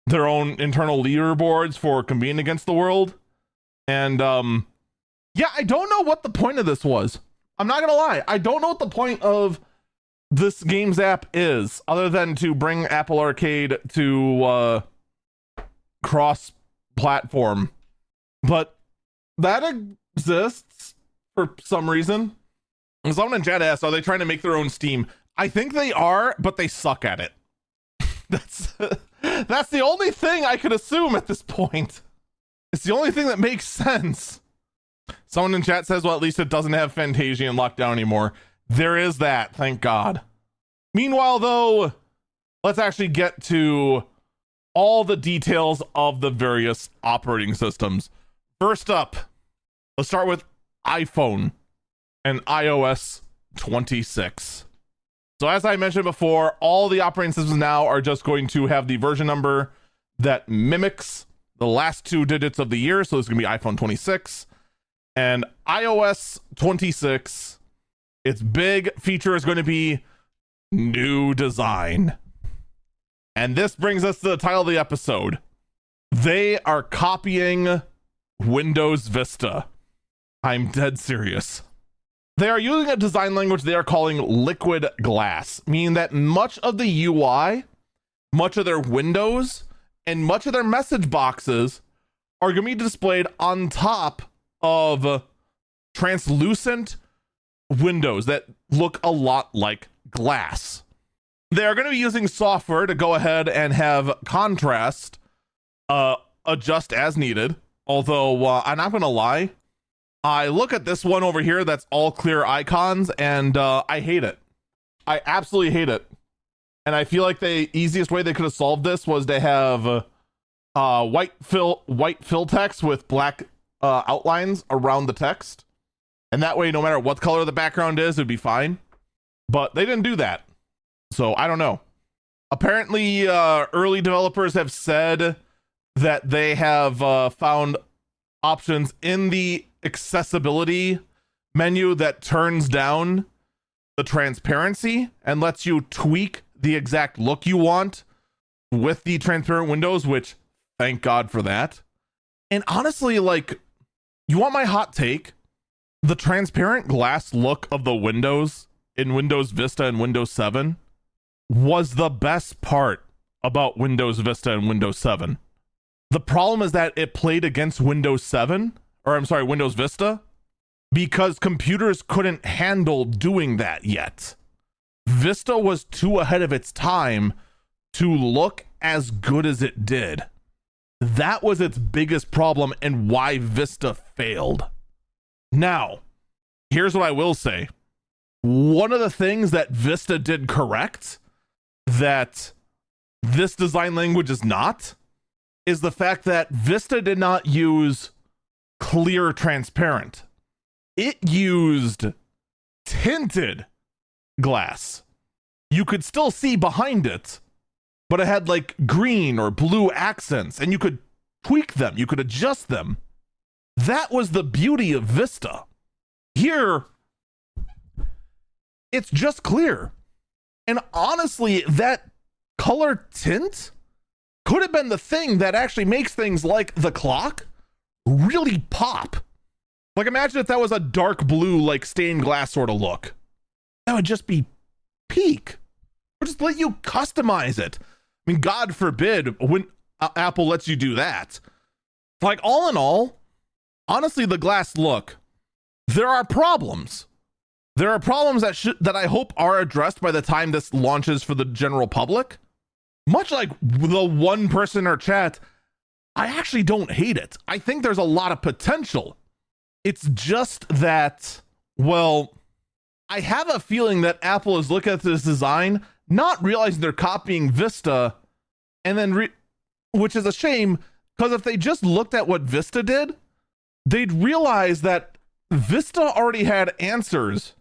their own internal leaderboards for competing against the world. And yeah, I don't know what the point of this was. I'm not gonna lie, I don't know what the point of this games app is other than to bring Apple Arcade to cross platform, but that exists for some reason. And someone in chat asked, are they trying to make their own Steam? I think they are, but they suck at it. That's the only thing I could assume at this point. It's the only thing that makes sense. Someone in chat says, well, at least it doesn't have Fantasia in lockdown anymore. There is that, thank God. Meanwhile, though, let's actually get to all the details of the various operating systems. First up, let's start with iPhone and iOS 26. So as I mentioned before, all the operating systems now are just going to have the version number that mimics the last 2 digits of the year. So it's going to be iPhone 26 and iOS 26. Its big feature is going to be new design. And this brings us to the title of the episode. They are copying Windows Vista. I'm dead serious. They are using a design language they are calling liquid glass, meaning that much of the UI, much of their windows, and much of their message boxes are going to be displayed on top of translucent windows that look a lot like glass. They are going to be using software to go ahead and have contrast adjust as needed. Although I'm not going to lie, I look at this one over here that's all clear icons, and I hate it. I absolutely hate it. And I feel like the easiest way they could have solved this was to have white fill text with black outlines around the text. And that way, no matter what color the background is, it'd be fine. But they didn't do that. So I don't know. Apparently, early developers have said that they have found options in the accessibility menu that turns down the transparency and lets you tweak the exact look you want with the transparent windows, which thank God for that. And honestly, like, you want my hot take? The transparent glass look of the windows in Windows Vista and Windows 7 was the best part about Windows Vista and Windows 7. The problem is that it played against Windows Vista, because computers couldn't handle doing that yet. Vista was too ahead of its time to look as good as it did. That was its biggest problem and why Vista failed. Now, here's what I will say. One of the things that Vista did correct that this design language is not is the fact that Vista did not use clear transparent. It used tinted glass. You could still see behind it, but it had like green or blue accents, and you could tweak them, you could adjust them. That was the beauty of Vista. Here, it's just clear. And honestly, that color tint could have been the thing that actually makes things like the clock really pop. Like, imagine if that was a dark blue, like stained glass sort of look. That would just be peak. Or just let you customize it. I mean, God forbid when Apple lets you do that. Like, all in all, honestly, the glass look, there are problems. There are problems that I hope are addressed by the time this launches for the general public. Much like the one person in our chat, I actually don't hate it. I think there's a lot of potential. It's just that, well, I have a feeling that Apple is looking at this design, not realizing they're copying Vista, and then, which is a shame, because if they just looked at what Vista did, they'd realize that Vista already had answers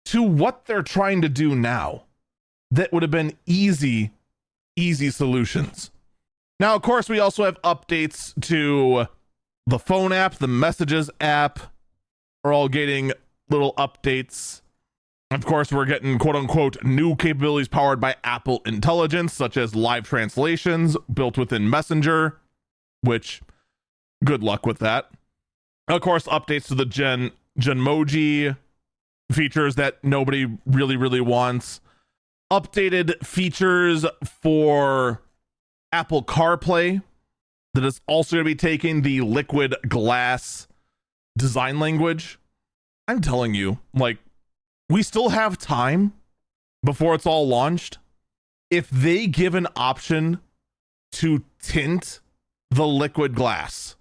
to what they're trying to do now. That would have been easy solutions. Now, of course, we also have updates to the phone app, the messages app are all getting little updates. Of course, we're getting quote unquote new capabilities powered by Apple Intelligence, such as live translations built within Messenger, which good luck with that. Of course, updates to the Genmoji features that nobody really wants. Updated features for Apple CarPlay that is also going to be taking the liquid glass design language. I'm telling you, like, we still have time before it's all launched. If they give an option to tint the liquid glass,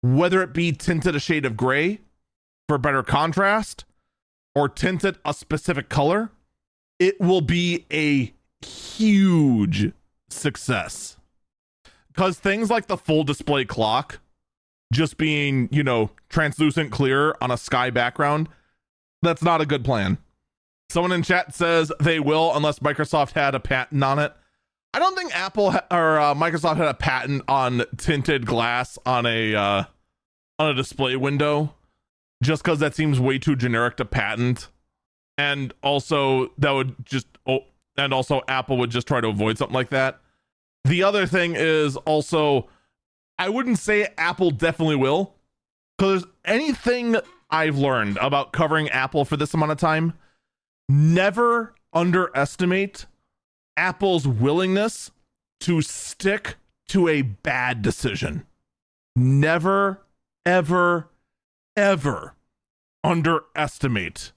whether it be tinted a shade of gray for better contrast or tinted a specific color, it will be a huge success. Because things like the full display clock just being, you know, translucent clear on a sky background, that's not a good plan. Someone in chat says they will unless Microsoft had a patent on it. I don't think Apple or Microsoft had a patent on tinted glass on a display window, just because that seems way too generic to patent. And also that would just, and also Apple would just try to avoid something like that. The other thing is also, I wouldn't say Apple definitely will, because anything I've learned about covering Apple for this amount of time, never underestimate Apple's willingness to stick to a bad decision. Never, ever underestimate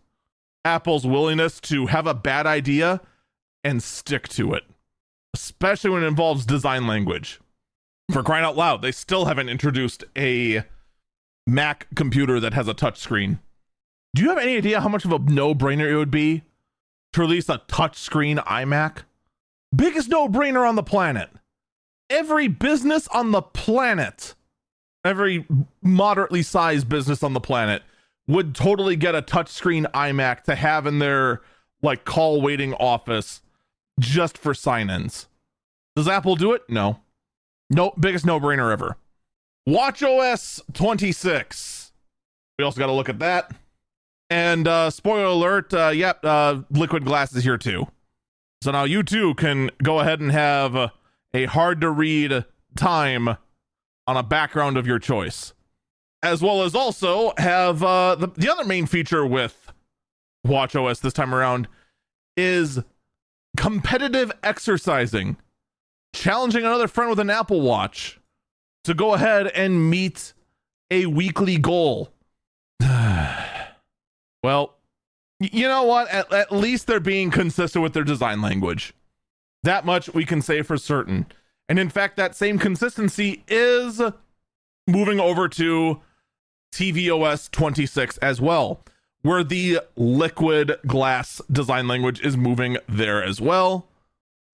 Apple's willingness to have a bad idea and stick to it, especially when it involves design language. For crying out loud, they still haven't introduced a Mac computer that has a touchscreen. Do you have any idea how much of a no-brainer it would be to release a touchscreen iMac? Biggest no-brainer on the planet. Every business on the planet, every moderately sized business on the planet would totally get a touchscreen iMac to have in their like call waiting office just for sign-ins. Does Apple do it? No. Nope, biggest no-brainer ever. WatchOS 26. We also got to look at that. And spoiler alert, liquid glass is here too. So now you too can go ahead and have a hard to read time on a background of your choice. As well as also have the other main feature with WatchOS this time around is competitive exercising. Challenging another friend with an Apple Watch to go ahead and meet a weekly goal. Well, you know what? At least they're being consistent with their design language. That much we can say for certain. And in fact, that same consistency is moving over to tvOS 26 as well, where the liquid glass design language is moving there as well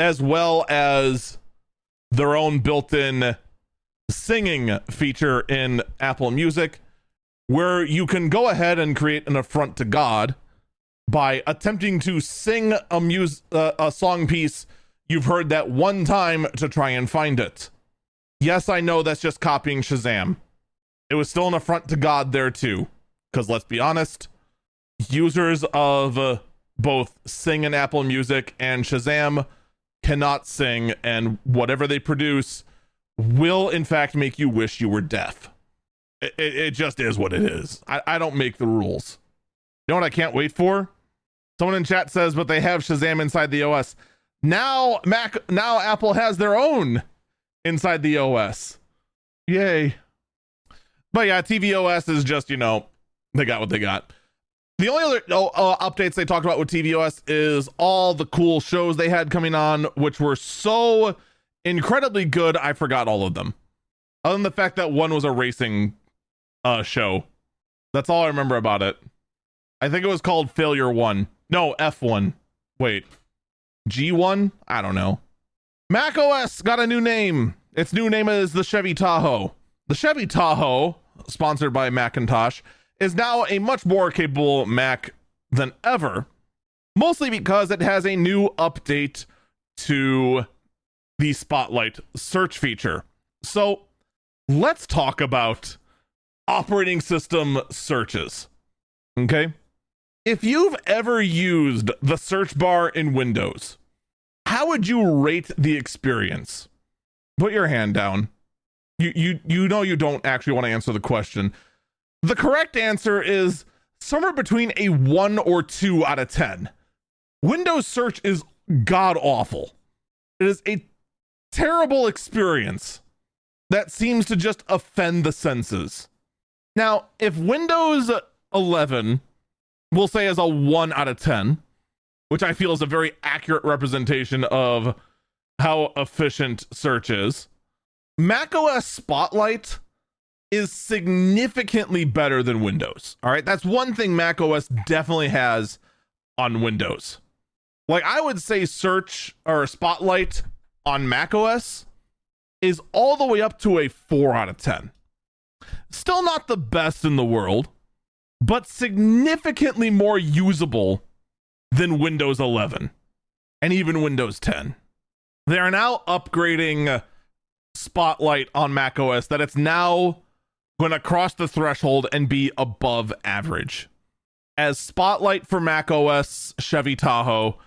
as their own built-in singing feature in Apple Music, where you can go ahead and create an affront to God by attempting to sing a song piece you've heard that one time to try and find it. Yes, I know that's just copying Shazam. It was still an affront to God there too, because let's be honest, users of both Sing and Apple Music and Shazam cannot sing, and whatever they produce will in fact make you wish you were deaf. It just is what it is. I don't make the rules. You know what I can't wait for? Someone in chat says, but they have Shazam inside the OS. Now Apple has their own inside the OS. Yay. But yeah, tvOS is just, they got what they got. The only other updates they talked about with tvOS is all the cool shows they had coming on, which were so incredibly good, I forgot all of them. Other than the fact that one was a racing show. That's all I remember about it. I think it was called Failure 1. No, F1. Wait. G1? I don't know. macOS got a new name. Its new name is the Chevy Tahoe. The Chevy Tahoe, sponsored by Macintosh, is now a much more capable Mac than ever, mostly because it has a new update to the Spotlight search feature. So let's talk about operating system searches. Okay? If you've ever used the search bar in Windows, how would you rate the experience? Put your hand down. You know you don't actually want to answer the question. The correct answer is somewhere between a 1 or 2 out of 10. Windows search is god awful. It is a terrible experience that seems to just offend the senses. Now, if Windows 11, we'll say, is a 1 out of 10, which I feel is a very accurate representation of how efficient search is, macOS Spotlight is significantly better than Windows. All right, that's one thing macOS definitely has on Windows. Like, I would say search or Spotlight on macOS is all the way up to a 4 out of 10. Still not the best in the world, but significantly more usable than Windows 11 and even Windows 10. They are now upgrading Spotlight on macOS, that it's now going to cross the threshold and be above average, as Spotlight for macOS Chevy Tahoe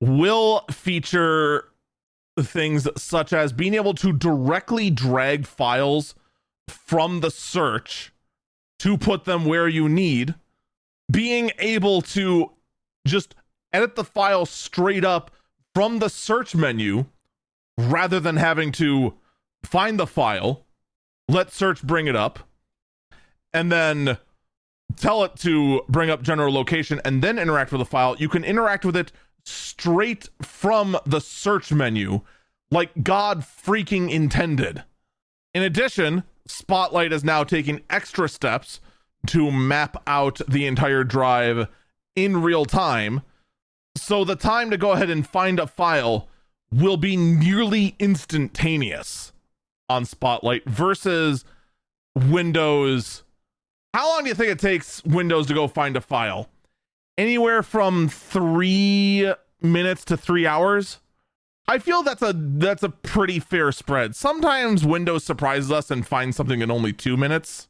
will feature things such as being able to directly drag files from the search to put them where you need, being able to just edit the file straight up from the search menu rather than having to find the file, let search bring it up, and then tell it to bring up general location and then interact with the file. You can interact with it straight from the search menu, like God freaking intended. In addition, Spotlight is now taking extra steps to map out the entire drive in real time, so the time to go ahead and find a file will be nearly instantaneous on Spotlight versus Windows. How long do you think it takes Windows to go find a file? Anywhere from 3 minutes to 3 hours? I feel that's a pretty fair spread. Sometimes Windows surprises us and finds something in only 2 minutes.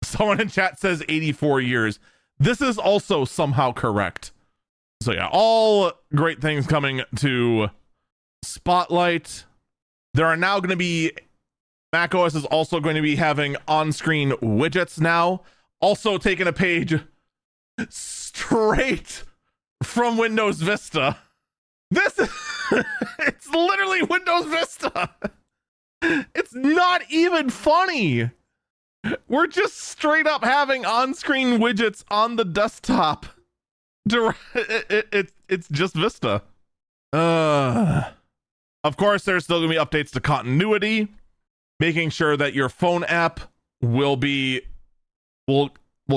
Someone in chat says 84 years. This is also somehow correct. So yeah, all great things coming to Spotlight. There are now going to be, macOS is also going to be having on-screen widgets now, also taking a page straight from Windows Vista. This is, it's literally Windows Vista. It's not even funny. We're just straight up having on-screen widgets on the desktop. It's just Vista. Of course, there's still gonna be updates to continuity, making sure that your phone app will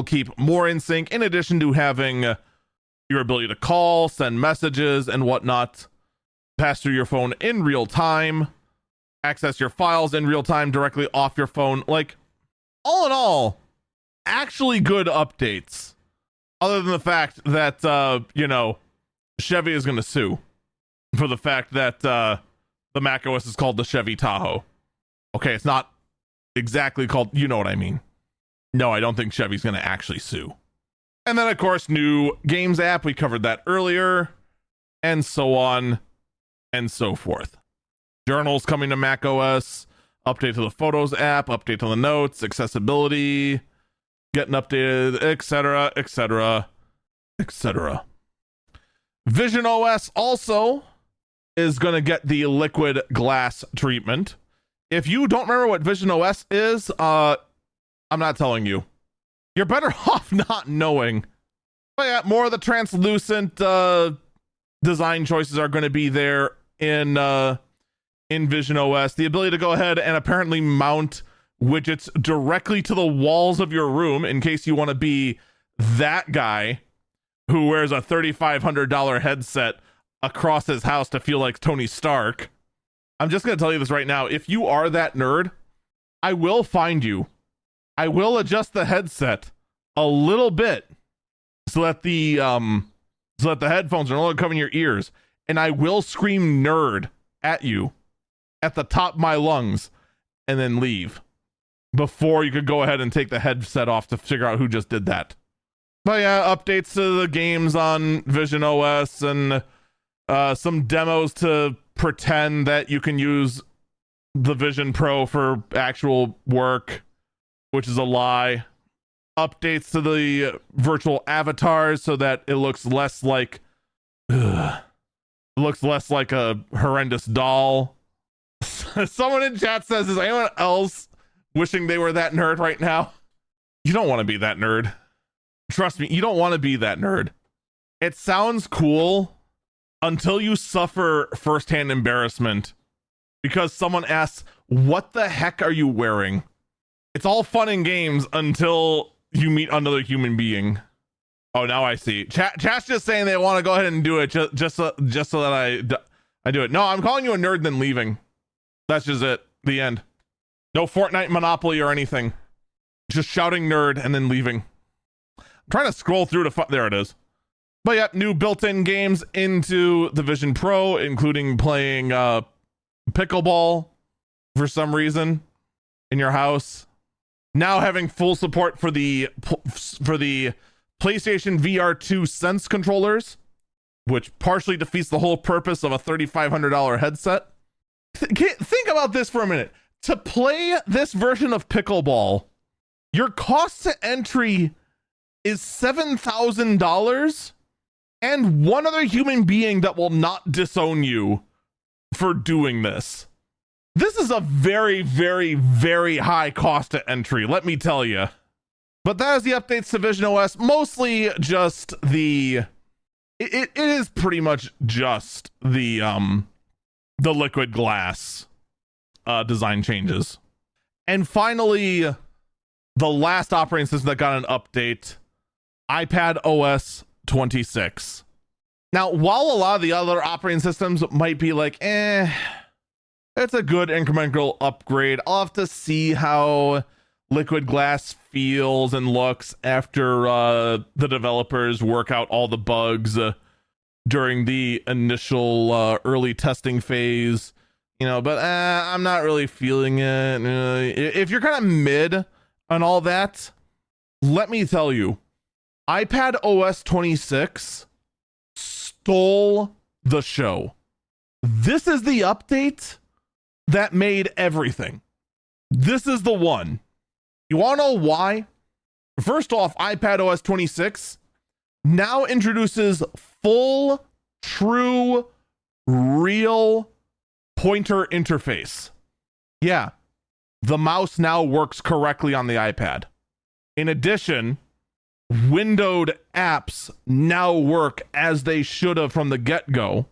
keep more in sync, in addition to having your ability to call, send messages, and whatnot, pass through your phone in real time, access your files in real time directly off your phone. Like, all in all, actually good updates Other than the fact that, Chevy is going to sue for the fact that the macOS is called the Chevy Tahoe. Okay, it's not exactly called, you know what I mean. No, I don't think Chevy's going to actually sue. And then, of course, new games app. We covered that earlier. And so on and so forth. Journals coming to macOS. Update to the Photos app. Update to the Notes. Accessibility. Getting updated, etc., etc., etc. Vision OS also is going to get the liquid glass treatment. If you don't remember what Vision OS is, I'm not telling you. You're better off not knowing. But yeah, more of the translucent design choices are going to be there in Vision OS. The ability to go ahead and apparently mount widgets directly to the walls of your room in case you want to be that guy who wears a $3,500 headset across his house to feel like Tony Stark. I'm just going to tell you this right now. If you are that nerd, I will find you. I will adjust the headset a little bit so that the headphones are no longer covering your ears, and I will scream nerd at you at the top of my lungs and then leave before you could go ahead and take the headset off to figure out who just did that. But yeah, updates to the games on Vision OS and some demos to pretend that you can use the Vision Pro for actual work, which is a lie. Updates to the virtual avatars so that it looks less like a horrendous doll. Someone in chat says, is anyone else wishing they were that nerd right now? You don't want to be that nerd. Trust me, you don't want to be that nerd. It sounds cool until you suffer firsthand embarrassment because someone asks, what the heck are you wearing? It's all fun and games until you meet another human being. Oh, now I see. Chat's just saying they want to go ahead and do it just so that I do it. No, I'm calling you a nerd and then leaving. That's just it. The end. No Fortnite Monopoly or anything. Just shouting nerd and then leaving. I'm trying to scroll through to there it is. But yeah, new built-in games into the Vision Pro, including playing pickleball for some reason in your house. Now having full support for the PlayStation VR 2 Sense controllers, which partially defeats the whole purpose of a $3,500 headset. Think about this for a minute. To play this version of pickleball, your cost to entry is $7,000 and one other human being that will not disown you for doing this. This is a very, very, very high cost to entry, let me tell you. But that is the updates to Vision OS. Mostly just it is pretty much just the liquid glass design changes. And finally, the last operating system that got an update, iPad OS 26. Now, while a lot of the other operating systems might be like, it's a good incremental upgrade, I'll have to see how liquid glass feels and looks after the developers work out all the bugs during the initial early testing phase, but I'm not really feeling it. If you're kind of mid on all that, let me tell you, iPad OS 26 stole the show. This is the update that made everything. This is the one. You want to know why? First off, iPad OS 26 now introduces full, true, real pointer interface. Yeah, the mouse now works correctly on the iPad. In addition, windowed apps now work as they should have from the get-go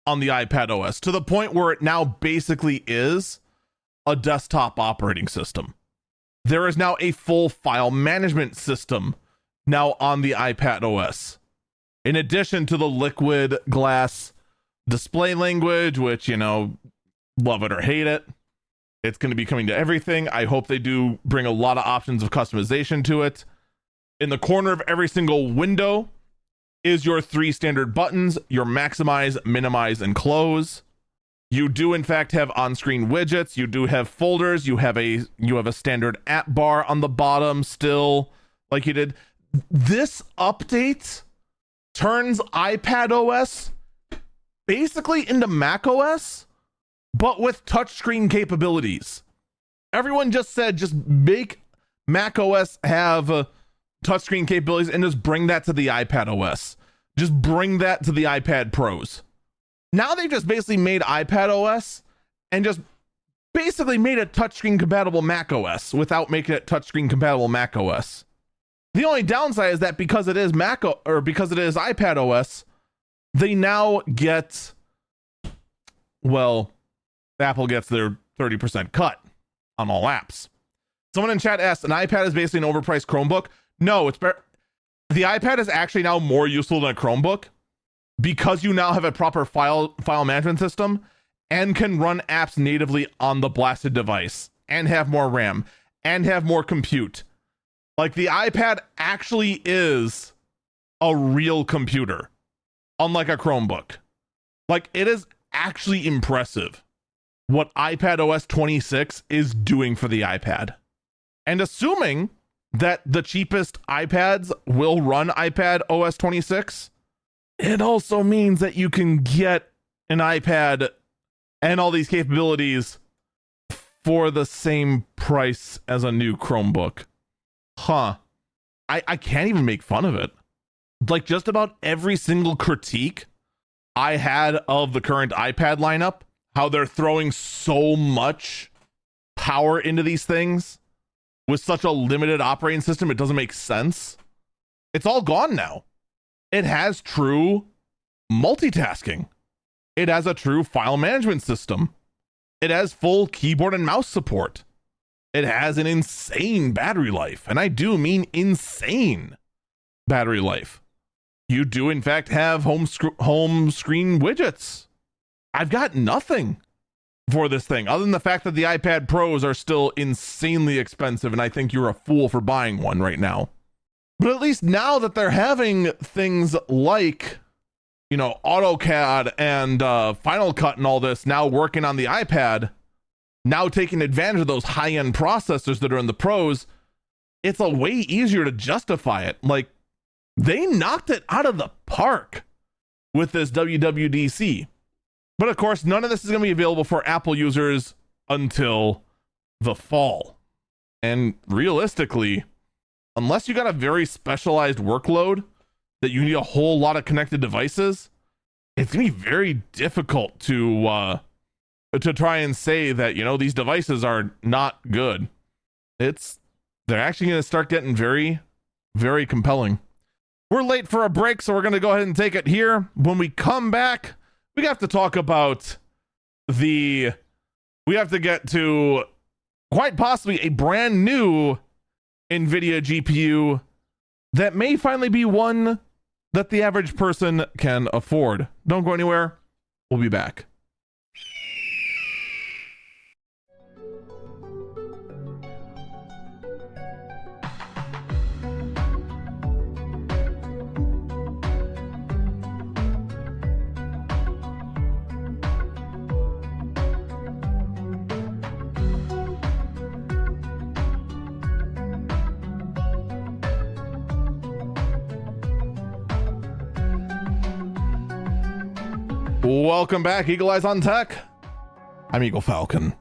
on the iPad OS, to the point where it now basically is a desktop operating system. There is now a full file management system now on the iPad OS. In addition to the liquid glass display language, which, love it or hate it, it's going to be coming to everything. I hope they do bring a lot of options of customization to it. In the corner of every single window is your 3 standard buttons, your maximize, minimize, and close. You do in fact have on-screen widgets. You do have folders. You have a standard app bar on the bottom still, like you did. This update turns iPad OS basically into Mac OS, but with touchscreen capabilities. Everyone just said, just make Mac OS have touchscreen capabilities and just bring that to the iPad OS. Just bring that to the iPad Pros. Now they've just basically made iPad OS and just basically made it touchscreen compatible Mac OS without making it touchscreen compatible Mac OS. The only downside is that because it is because it is iPad OS, they now get, well, Apple gets their 30% cut on all apps. Someone in chat asked, an iPad is basically an overpriced Chromebook. No, it's better. The iPad is actually now more useful than a Chromebook because you now have a proper file management system and can run apps natively on the blasted device and have more RAM and have more compute. Like, the iPad actually is a real computer, unlike a Chromebook. Like, it is actually impressive what iPad OS 26 is doing for the iPad. And assuming that the cheapest iPads will run iPad OS 26, it also means that you can get an iPad and all these capabilities for the same price as a new Chromebook. Huh. I can't even make fun of it. Like, just about every single critique I had of the current iPad lineup, how they're throwing so much power into these things with such a limited operating system, it doesn't make sense. It's all gone now. It has true multitasking. It has a true file management system. It has full keyboard and mouse support. It has an insane battery life, and I do mean insane battery life. You do, in fact, have home screen widgets. I've got nothing for this thing other than the fact that the iPad Pros are still insanely expensive, and I think you're a fool for buying one right now. But at least now that they're having things like, you know, AutoCAD and Final Cut and all this now working on the iPad, now taking advantage of those high-end processors that are in the Pros, it's a way easier to justify it. Like, they knocked it out of the park with this WWDC. But of course, none of this is going to be available for Apple users until the fall. And realistically, unless you got a very specialized workload that you need a whole lot of connected devices, it's going to be very difficult to try and say that, you know, these devices are not good. They're actually going to start getting very, very compelling. We're late for a break, so we're going to go ahead and take it here. When we come back, we have to talk about we have to get to quite possibly a brand new NVIDIA GPU that may finally be one that the average person can afford. Don't go anywhere. We'll be back. Welcome back, Eagle Eyes on Tech. I'm Eagle Falcon.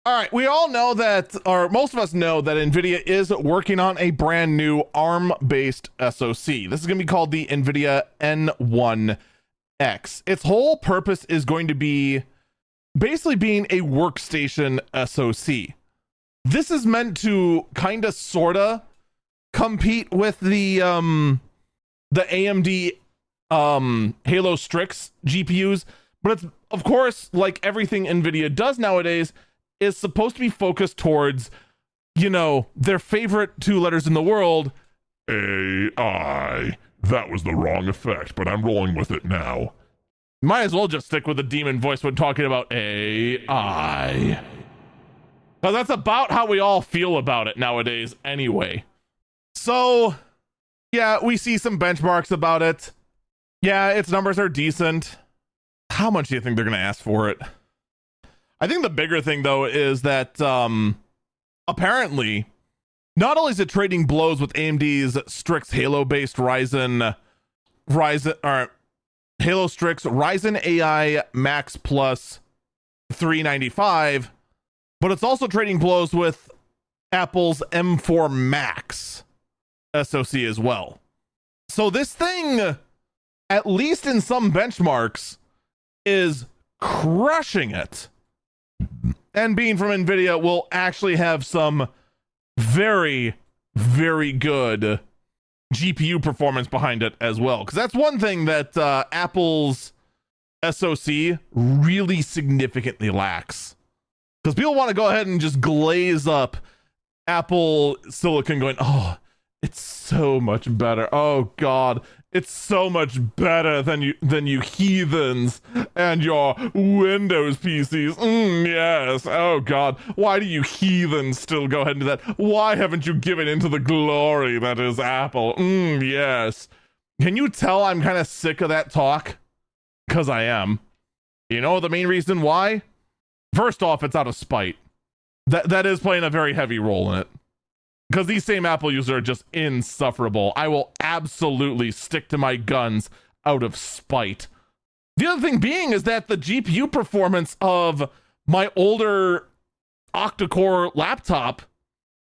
All right, we all know that, or most of us know that NVIDIA is working on a brand new ARM-based SoC. This is going to be called the NVIDIA N1X. Its whole purpose is going to be basically being a workstation SoC. This is meant to kind of, sort of compete with the AMD Halo Strix GPUs, but it's, of course, like everything NVIDIA does nowadays, is supposed to be focused towards, you know, their favorite 2 letters in the world, AI. That was the wrong effect, but I'm rolling with it now. Might as well just stick with the demon voice when talking about AI. Because that's about how we all feel about it nowadays anyway. So, Yeah, we see some benchmarks about it. Yeah, its numbers are decent. How much do you think they're going to ask for it? I think the bigger thing, though, is that apparently, not only is it trading blows with AMD's Strix Halo-based Halo Strix Ryzen AI Max Plus 395, but it's also trading blows with Apple's M4 Max SoC as well. So this thing, at least in some benchmarks, is crushing it. And being from NVIDIA will actually have some very, very good GPU performance behind it as well. Because that's one thing that Apple's SoC really significantly lacks. Because people want to go ahead and just glaze up Apple Silicon going, oh, it's so much better. Oh, God. It's so much better than you heathens and your Windows PCs. Yes. Oh God. Why do you heathens still go ahead and do that? Why haven't you given into the glory that is Apple? Yes. Can you tell I'm kind of sick of that talk? Because I am. You know the main reason why? First off, it's out of spite. That is playing a very heavy role in it. Because these same Apple users are just insufferable. I will absolutely stick to my guns out of spite. The other thing being is that the GPU performance of my older octa-core laptop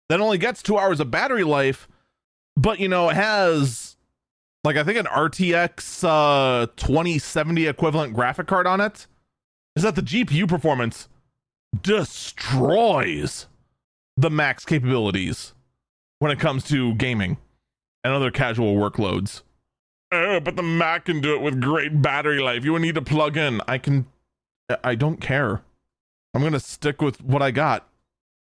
that only gets 2 hours of battery life, but, you know, has, like, I think an RTX 2070 equivalent graphic card on it, is that the GPU performance destroys the max capabilities when it comes to gaming and other casual workloads. But the Mac can do it with great battery life. You would need to plug in. I don't care. I'm going to stick with what I got.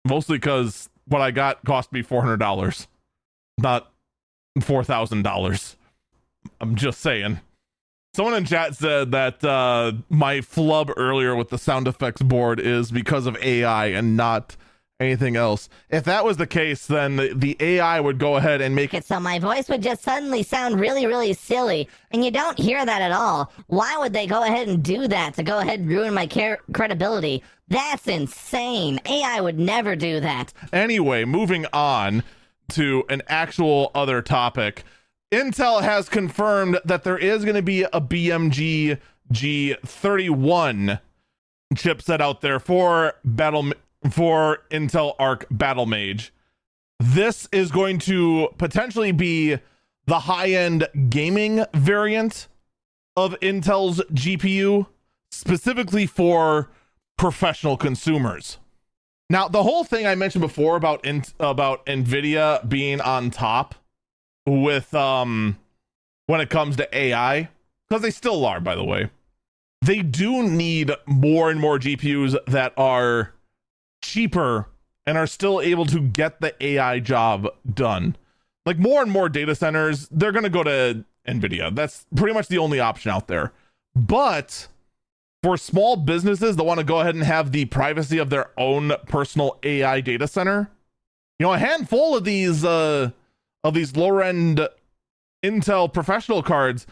Mostly because what I got cost me $400, not $4,000. I'm just saying. Someone in chat said that my flub earlier with the sound effects board is because of AI and not anything else. If that was the case, then the AI would go ahead and make it so my voice would just suddenly sound really, really silly, and you don't hear that at all. Why would they go ahead and do that to go ahead and ruin my credibility? That's insane. AI would never do that. Anyway, moving on to an actual other topic. Intel has confirmed that there is going to be a BMG G31 chipset out there for Intel Arc Battle Mage. This is going to potentially be the high-end gaming variant of Intel's GPU, specifically for professional consumers. Now, the whole thing I mentioned before about NVIDIA being on top with when it comes to AI, because they still are, by the way, they do need more and more GPUs that are cheaper and are still able to get the AI job done. Like more and more data centers, they're going to go to NVIDIA. That's pretty much the only option out there. But for small businesses that want to go ahead and have the privacy of their own personal AI data center, you know, a handful of these lower end Intel professional cards,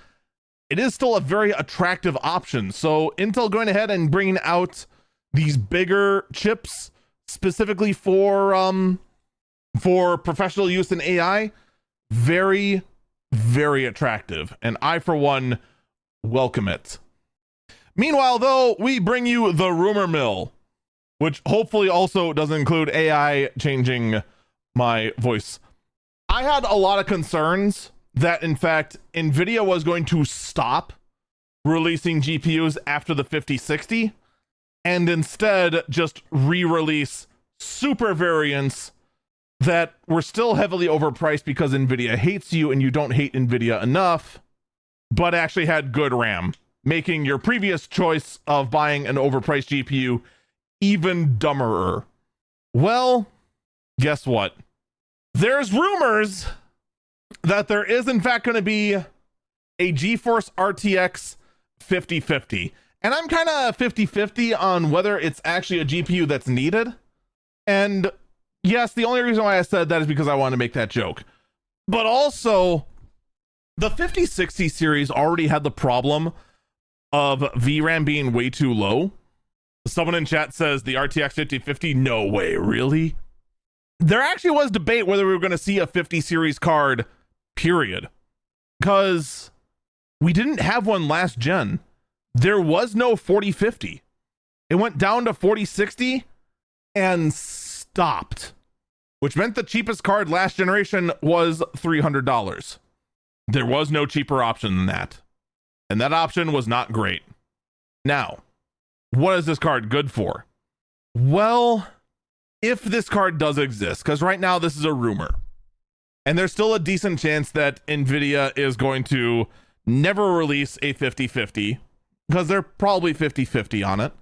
it is still a very attractive option. So Intel going ahead and bringing out these bigger chips specifically for professional use in AI, very, very attractive. And I, for one, welcome it. Meanwhile, though, we bring you the rumor mill, which hopefully also doesn't include AI changing my voice. I had a lot of concerns that, in fact, NVIDIA was going to stop releasing GPUs after the 5060 and instead just re-release super variants that were still heavily overpriced because NVIDIA hates you and you don't hate NVIDIA enough, but actually had good RAM, making your previous choice of buying an overpriced GPU even dumberer. Well, guess what? There's rumors that there is in fact going to be a GeForce RTX 5050. And I'm kind of 50-50 on whether it's actually a GPU that's needed. And yes, the only reason why I said that is because I wanted to make that joke. But also, The 5060 series already had the problem of VRAM being way too low. Someone in chat says the RTX 5050. No way, really? There actually was debate whether we were going to see a 50 series card, period. Because we didn't have one last gen. There was no 4050. It went down to 4060 and stopped, which meant the cheapest card last generation was $300. There was no cheaper option than that. And that option was not great. Now, what is this card good for? Well, if this card does exist, because right now this is a rumor, and there's still a decent chance that NVIDIA is going to never release a 5050, because they're probably 5050 on it.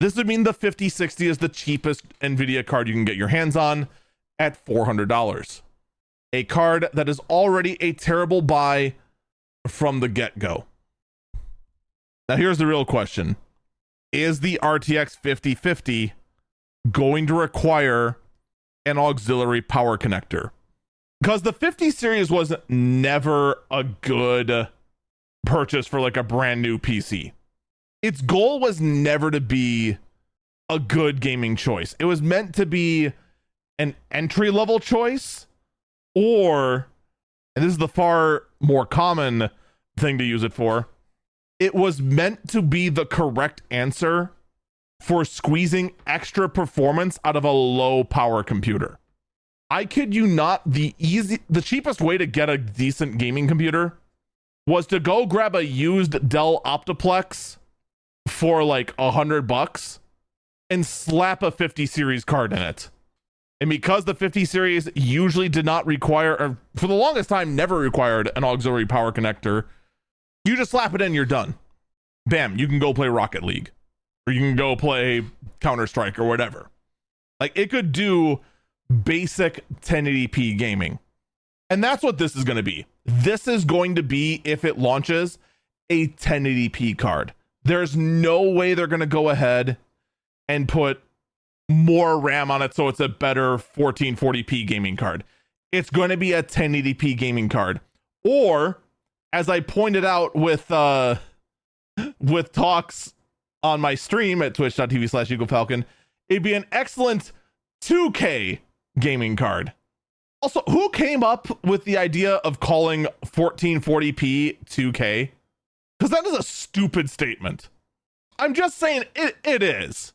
This would mean the 5060 is the cheapest NVIDIA card you can get your hands on at $400. A card that is already a terrible buy from the get-go. Now here's the real question. Is the RTX 5050 going to require an auxiliary power connector? Because the 50 series was never a good purchase for like a brand new PC. Its goal was never to be a good gaming choice. It was meant to be an entry-level choice, or, and this is the far more common thing to use it for, it was meant to be the correct answer for squeezing extra performance out of a low power computer. I kid you not, the cheapest way to get a decent gaming computer was to go grab a used Dell Optiplex for like $100 and slap a 50 series card in it. And because the 50 series usually did not require, or for the longest time never required, an auxiliary power connector, you just slap it in, you're done. Bam, you can go play Rocket League, or you can go play Counter-Strike or whatever. Like, it could do basic 1080p gaming. And that's what this is going to be. This is going to be, if it launches, a 1080p card. There's no way they're going to go ahead and put more RAM on it so it's a better 1440p gaming card. It's going to be a 1080p gaming card. Or, as I pointed out with talks on my stream at twitch.tv/EagleFalcon, it'd be an excellent 2K gaming card. Also, who came up with the idea of calling 1440p 2K? Because that is a stupid statement. I'm just saying it is.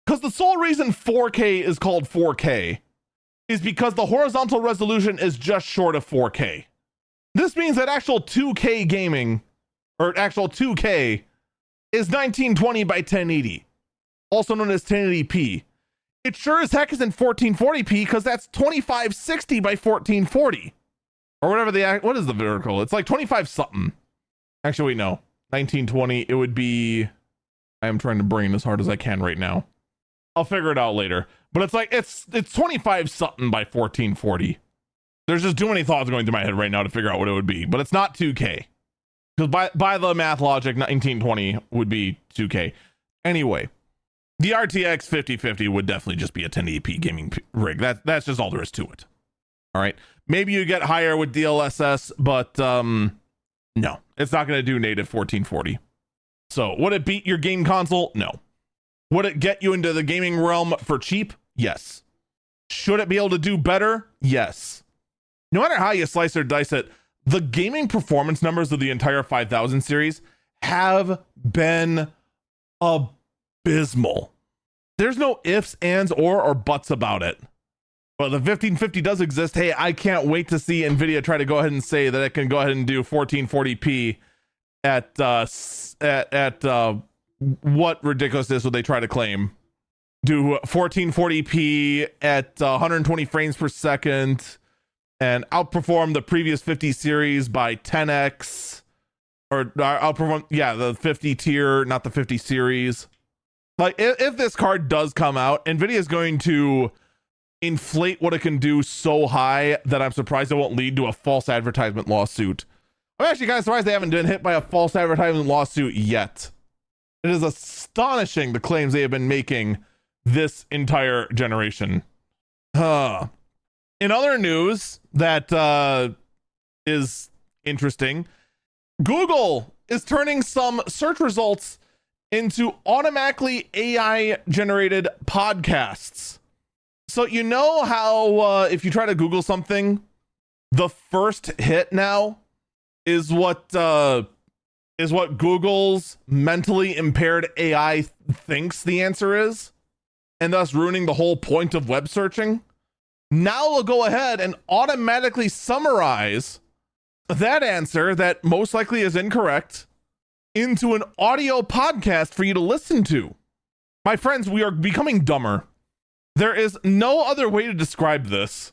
Because the sole reason 4K is called 4K is because the horizontal resolution is just short of 4K. This means that actual 2K gaming, or actual 2K, is 1920 by 1080, also known as 1080p. It sure as heck isn't 1440p because that's 2560 by 1440. Or whatever what is the vertical? It's like 25 something. Actually, wait, no. 1920, it would be, I am trying to brain as hard as I can right now. I'll figure it out later. But it's like, it's 25 something by 1440. There's just too many thoughts going through my head right now to figure out what it would be. But it's not 2K. Because by the math logic, 1920 would be 2K. Anyway, the RTX 5050 would definitely just be a 1080p gaming rig. That's just all there is to it. All right. Maybe you get higher with DLSS, but no, it's not going to do native 1440. So would it beat your game console? No. Would it get you into the gaming realm for cheap? Yes. Should it be able to do better? Yes. No matter how you slice or dice it, the gaming performance numbers of the entire 5000 series have been abysmal. There's no ifs, ands, or buts about it. Well, the 1550 does exist. Hey, I can't wait to see NVIDIA try to go ahead and say that it can go ahead and do 1440p at what ridiculousness would they try to claim? Do 1440p at 120 frames per second and outperform the previous 50 series by 10x, or outperform, yeah, the 50 tier, not the 50 series. Like, if this card does come out, NVIDIA is going to inflate what it can do so high that I'm surprised it won't lead to a false advertisement lawsuit. I'm actually kind of surprised they haven't been hit by a false advertisement lawsuit yet. It is astonishing the claims they have been making this entire generation. In other news that is interesting. Google is turning some search results into automatically AI generated podcasts. So you know how if you try to Google something, the first hit now is what Google's mentally impaired AI thinks the answer is, and thus ruining the whole point of web searching. Now we'll go ahead and automatically summarize that answer that most likely is incorrect into an audio podcast for you to listen to. My friends, we are becoming dumber. There is no other way to describe this.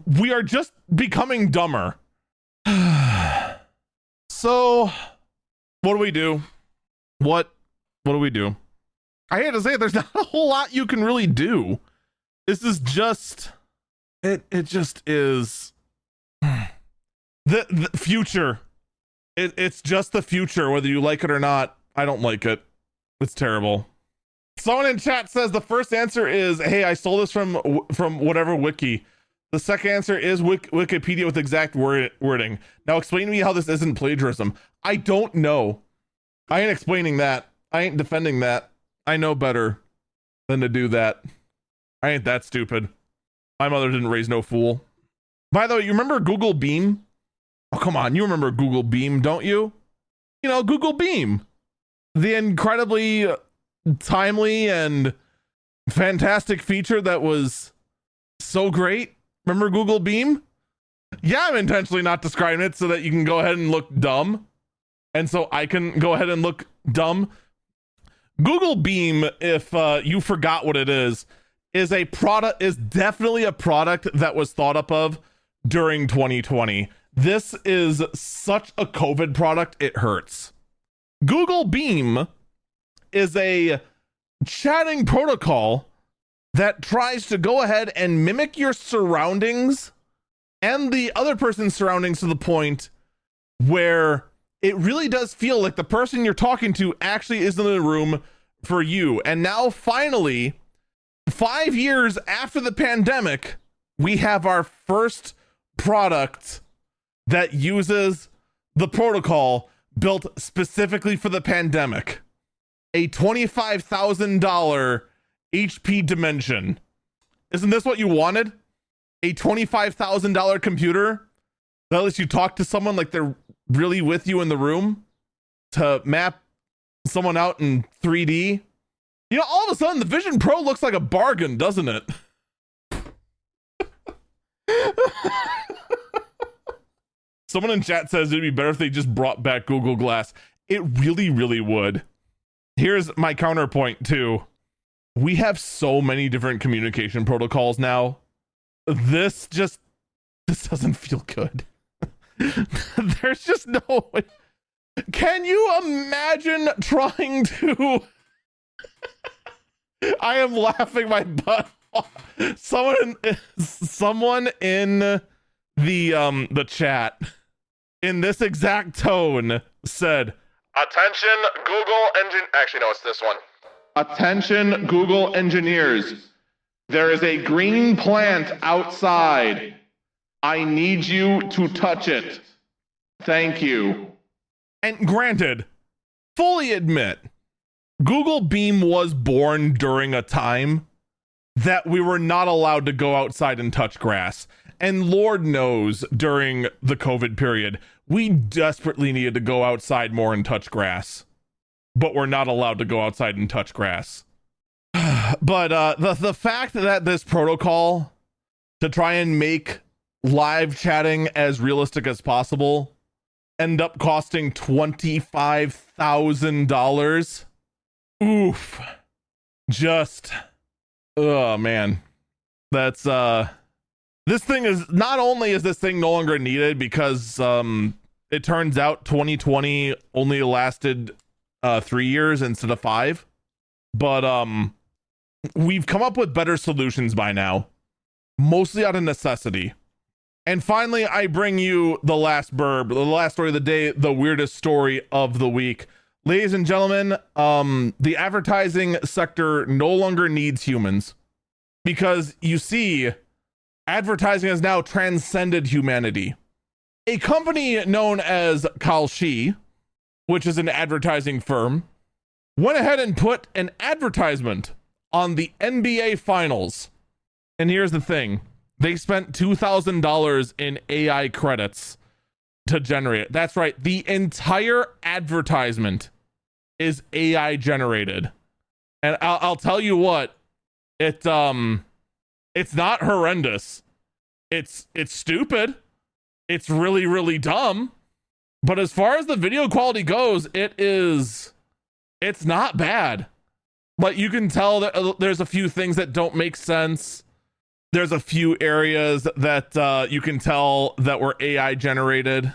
We are just becoming dumber. So, what do we do? What do we do? I hate to say it, there's not a whole lot you can really do. This is just, it just is the future. It's just the future, whether you like it or not. I don't like it. It's terrible. Someone in chat says the first answer is, hey, I stole this from whatever wiki. The second answer is Wikipedia with exact wording. Now explain to me how this isn't plagiarism. I don't know. I ain't explaining that. I ain't defending that. I know better than to do that. I ain't that stupid. My mother didn't raise no fool. By the way, you remember Google Beam? Oh, come on. You remember Google Beam, don't you? You know, Google Beam. The incredibly timely and fantastic feature that was so great. Remember Google Beam? Yeah, I'm intentionally not describing it so that you can go ahead and look dumb. And so I can go ahead and look dumb. Google Beam, if you forgot what it is a product, is definitely a product that was thought up of during 2020. This is such a COVID product, it hurts. Google Beam is a chatting protocol that tries to go ahead and mimic your surroundings and the other person's surroundings to the point where it really does feel like the person you're talking to actually is in the room for you. And now finally, 5 years after the pandemic, we have our first product that uses the protocol built specifically for the pandemic. A $25,000 HP Dimension. Isn't this what you wanted? A $25,000 computer that lets you talk to someone like they're really with you in the room to map someone out in 3D. You know, all of a sudden the Vision Pro looks like a bargain, doesn't it? Someone in chat says it'd be better if they just brought back Google Glass. It really, really would. Here's my counterpoint too. We have so many different communication protocols now. This doesn't feel good. There's just no way. Can you imagine trying to I am laughing my butt off. Someone in the chat in this exact tone said, "Attention Google engine." Actually, no, it's this one. "Attention Google engineers. There is a green plant outside. I need you to touch it. Thank you." And granted, fully admit, Google Beam was born during a time that we were not allowed to go outside and touch grass. And Lord knows during the COVID period, we desperately needed to go outside more and touch grass. But we're not allowed to go outside and touch grass. But the fact that this protocol to try and make live chatting as realistic as possible end up costing $25,000. Oof. Just, oh man. That's this thing is, not only is this thing no longer needed because it turns out 2020 only lasted 3 years instead of 5, but we've come up with better solutions by now, mostly out of necessity. And finally, I bring you the last burb, the last story of the day, the weirdest story of the week. Ladies and gentlemen, the advertising sector no longer needs humans because, you see, advertising has now transcended humanity. A company known as Kalshi, which is an advertising firm, went ahead and put an advertisement on the NBA Finals. And here's the thing. They spent $2,000 in AI credits to generate it. That's right. The entire advertisement is AI generated. And I'll tell you what, it's not horrendous. It's stupid. It's really, really dumb. But as far as the video quality goes, it's not bad. But you can tell that there's a few things that don't make sense. There's a few areas that you can tell that were AI generated.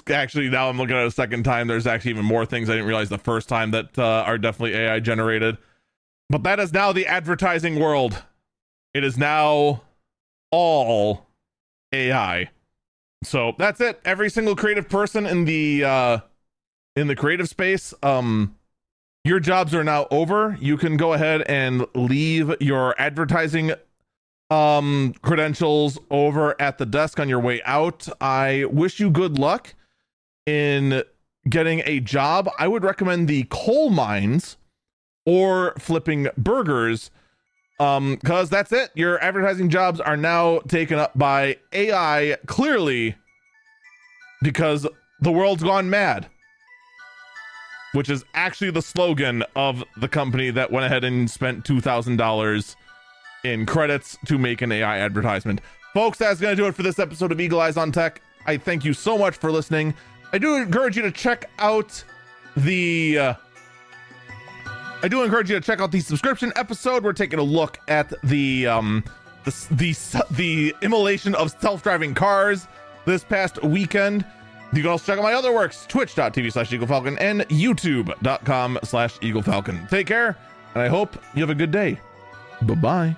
Actually, now I'm looking at it a second time. There's actually even more things I didn't realize the first time that are definitely AI generated. But that is now the advertising world. It is now all AI. So that's it. Every single creative person in the creative space, your jobs are now over. You can go ahead and leave your advertising credentials over at the desk on your way out. I wish you good luck in getting a job. I would recommend the coal mines or flipping burgers, because that's it. Your advertising jobs are now taken up by AI, clearly because the world's gone mad, which is actually the slogan of the company that went ahead and spent $2,000 in credits to make an AI advertisement. Folks, that's going to do it for this episode of Eagle Eyes on Tech. I thank you so much for listening. I do encourage you to check out the subscription episode. We're taking a look at the immolation of self-driving cars this past weekend. You can also check out my other works, twitch.tv/EagleFalcon and youtube.com/EagleFalcon. Take care, and I hope you have a good day. Bye-bye.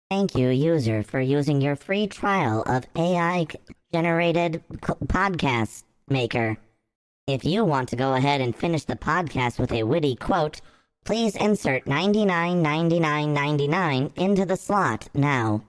Thank you, user, for using your free trial of AI-generated podcast maker. If you want to go ahead and finish the podcast with a witty quote, please insert 99.99.99 into the slot now.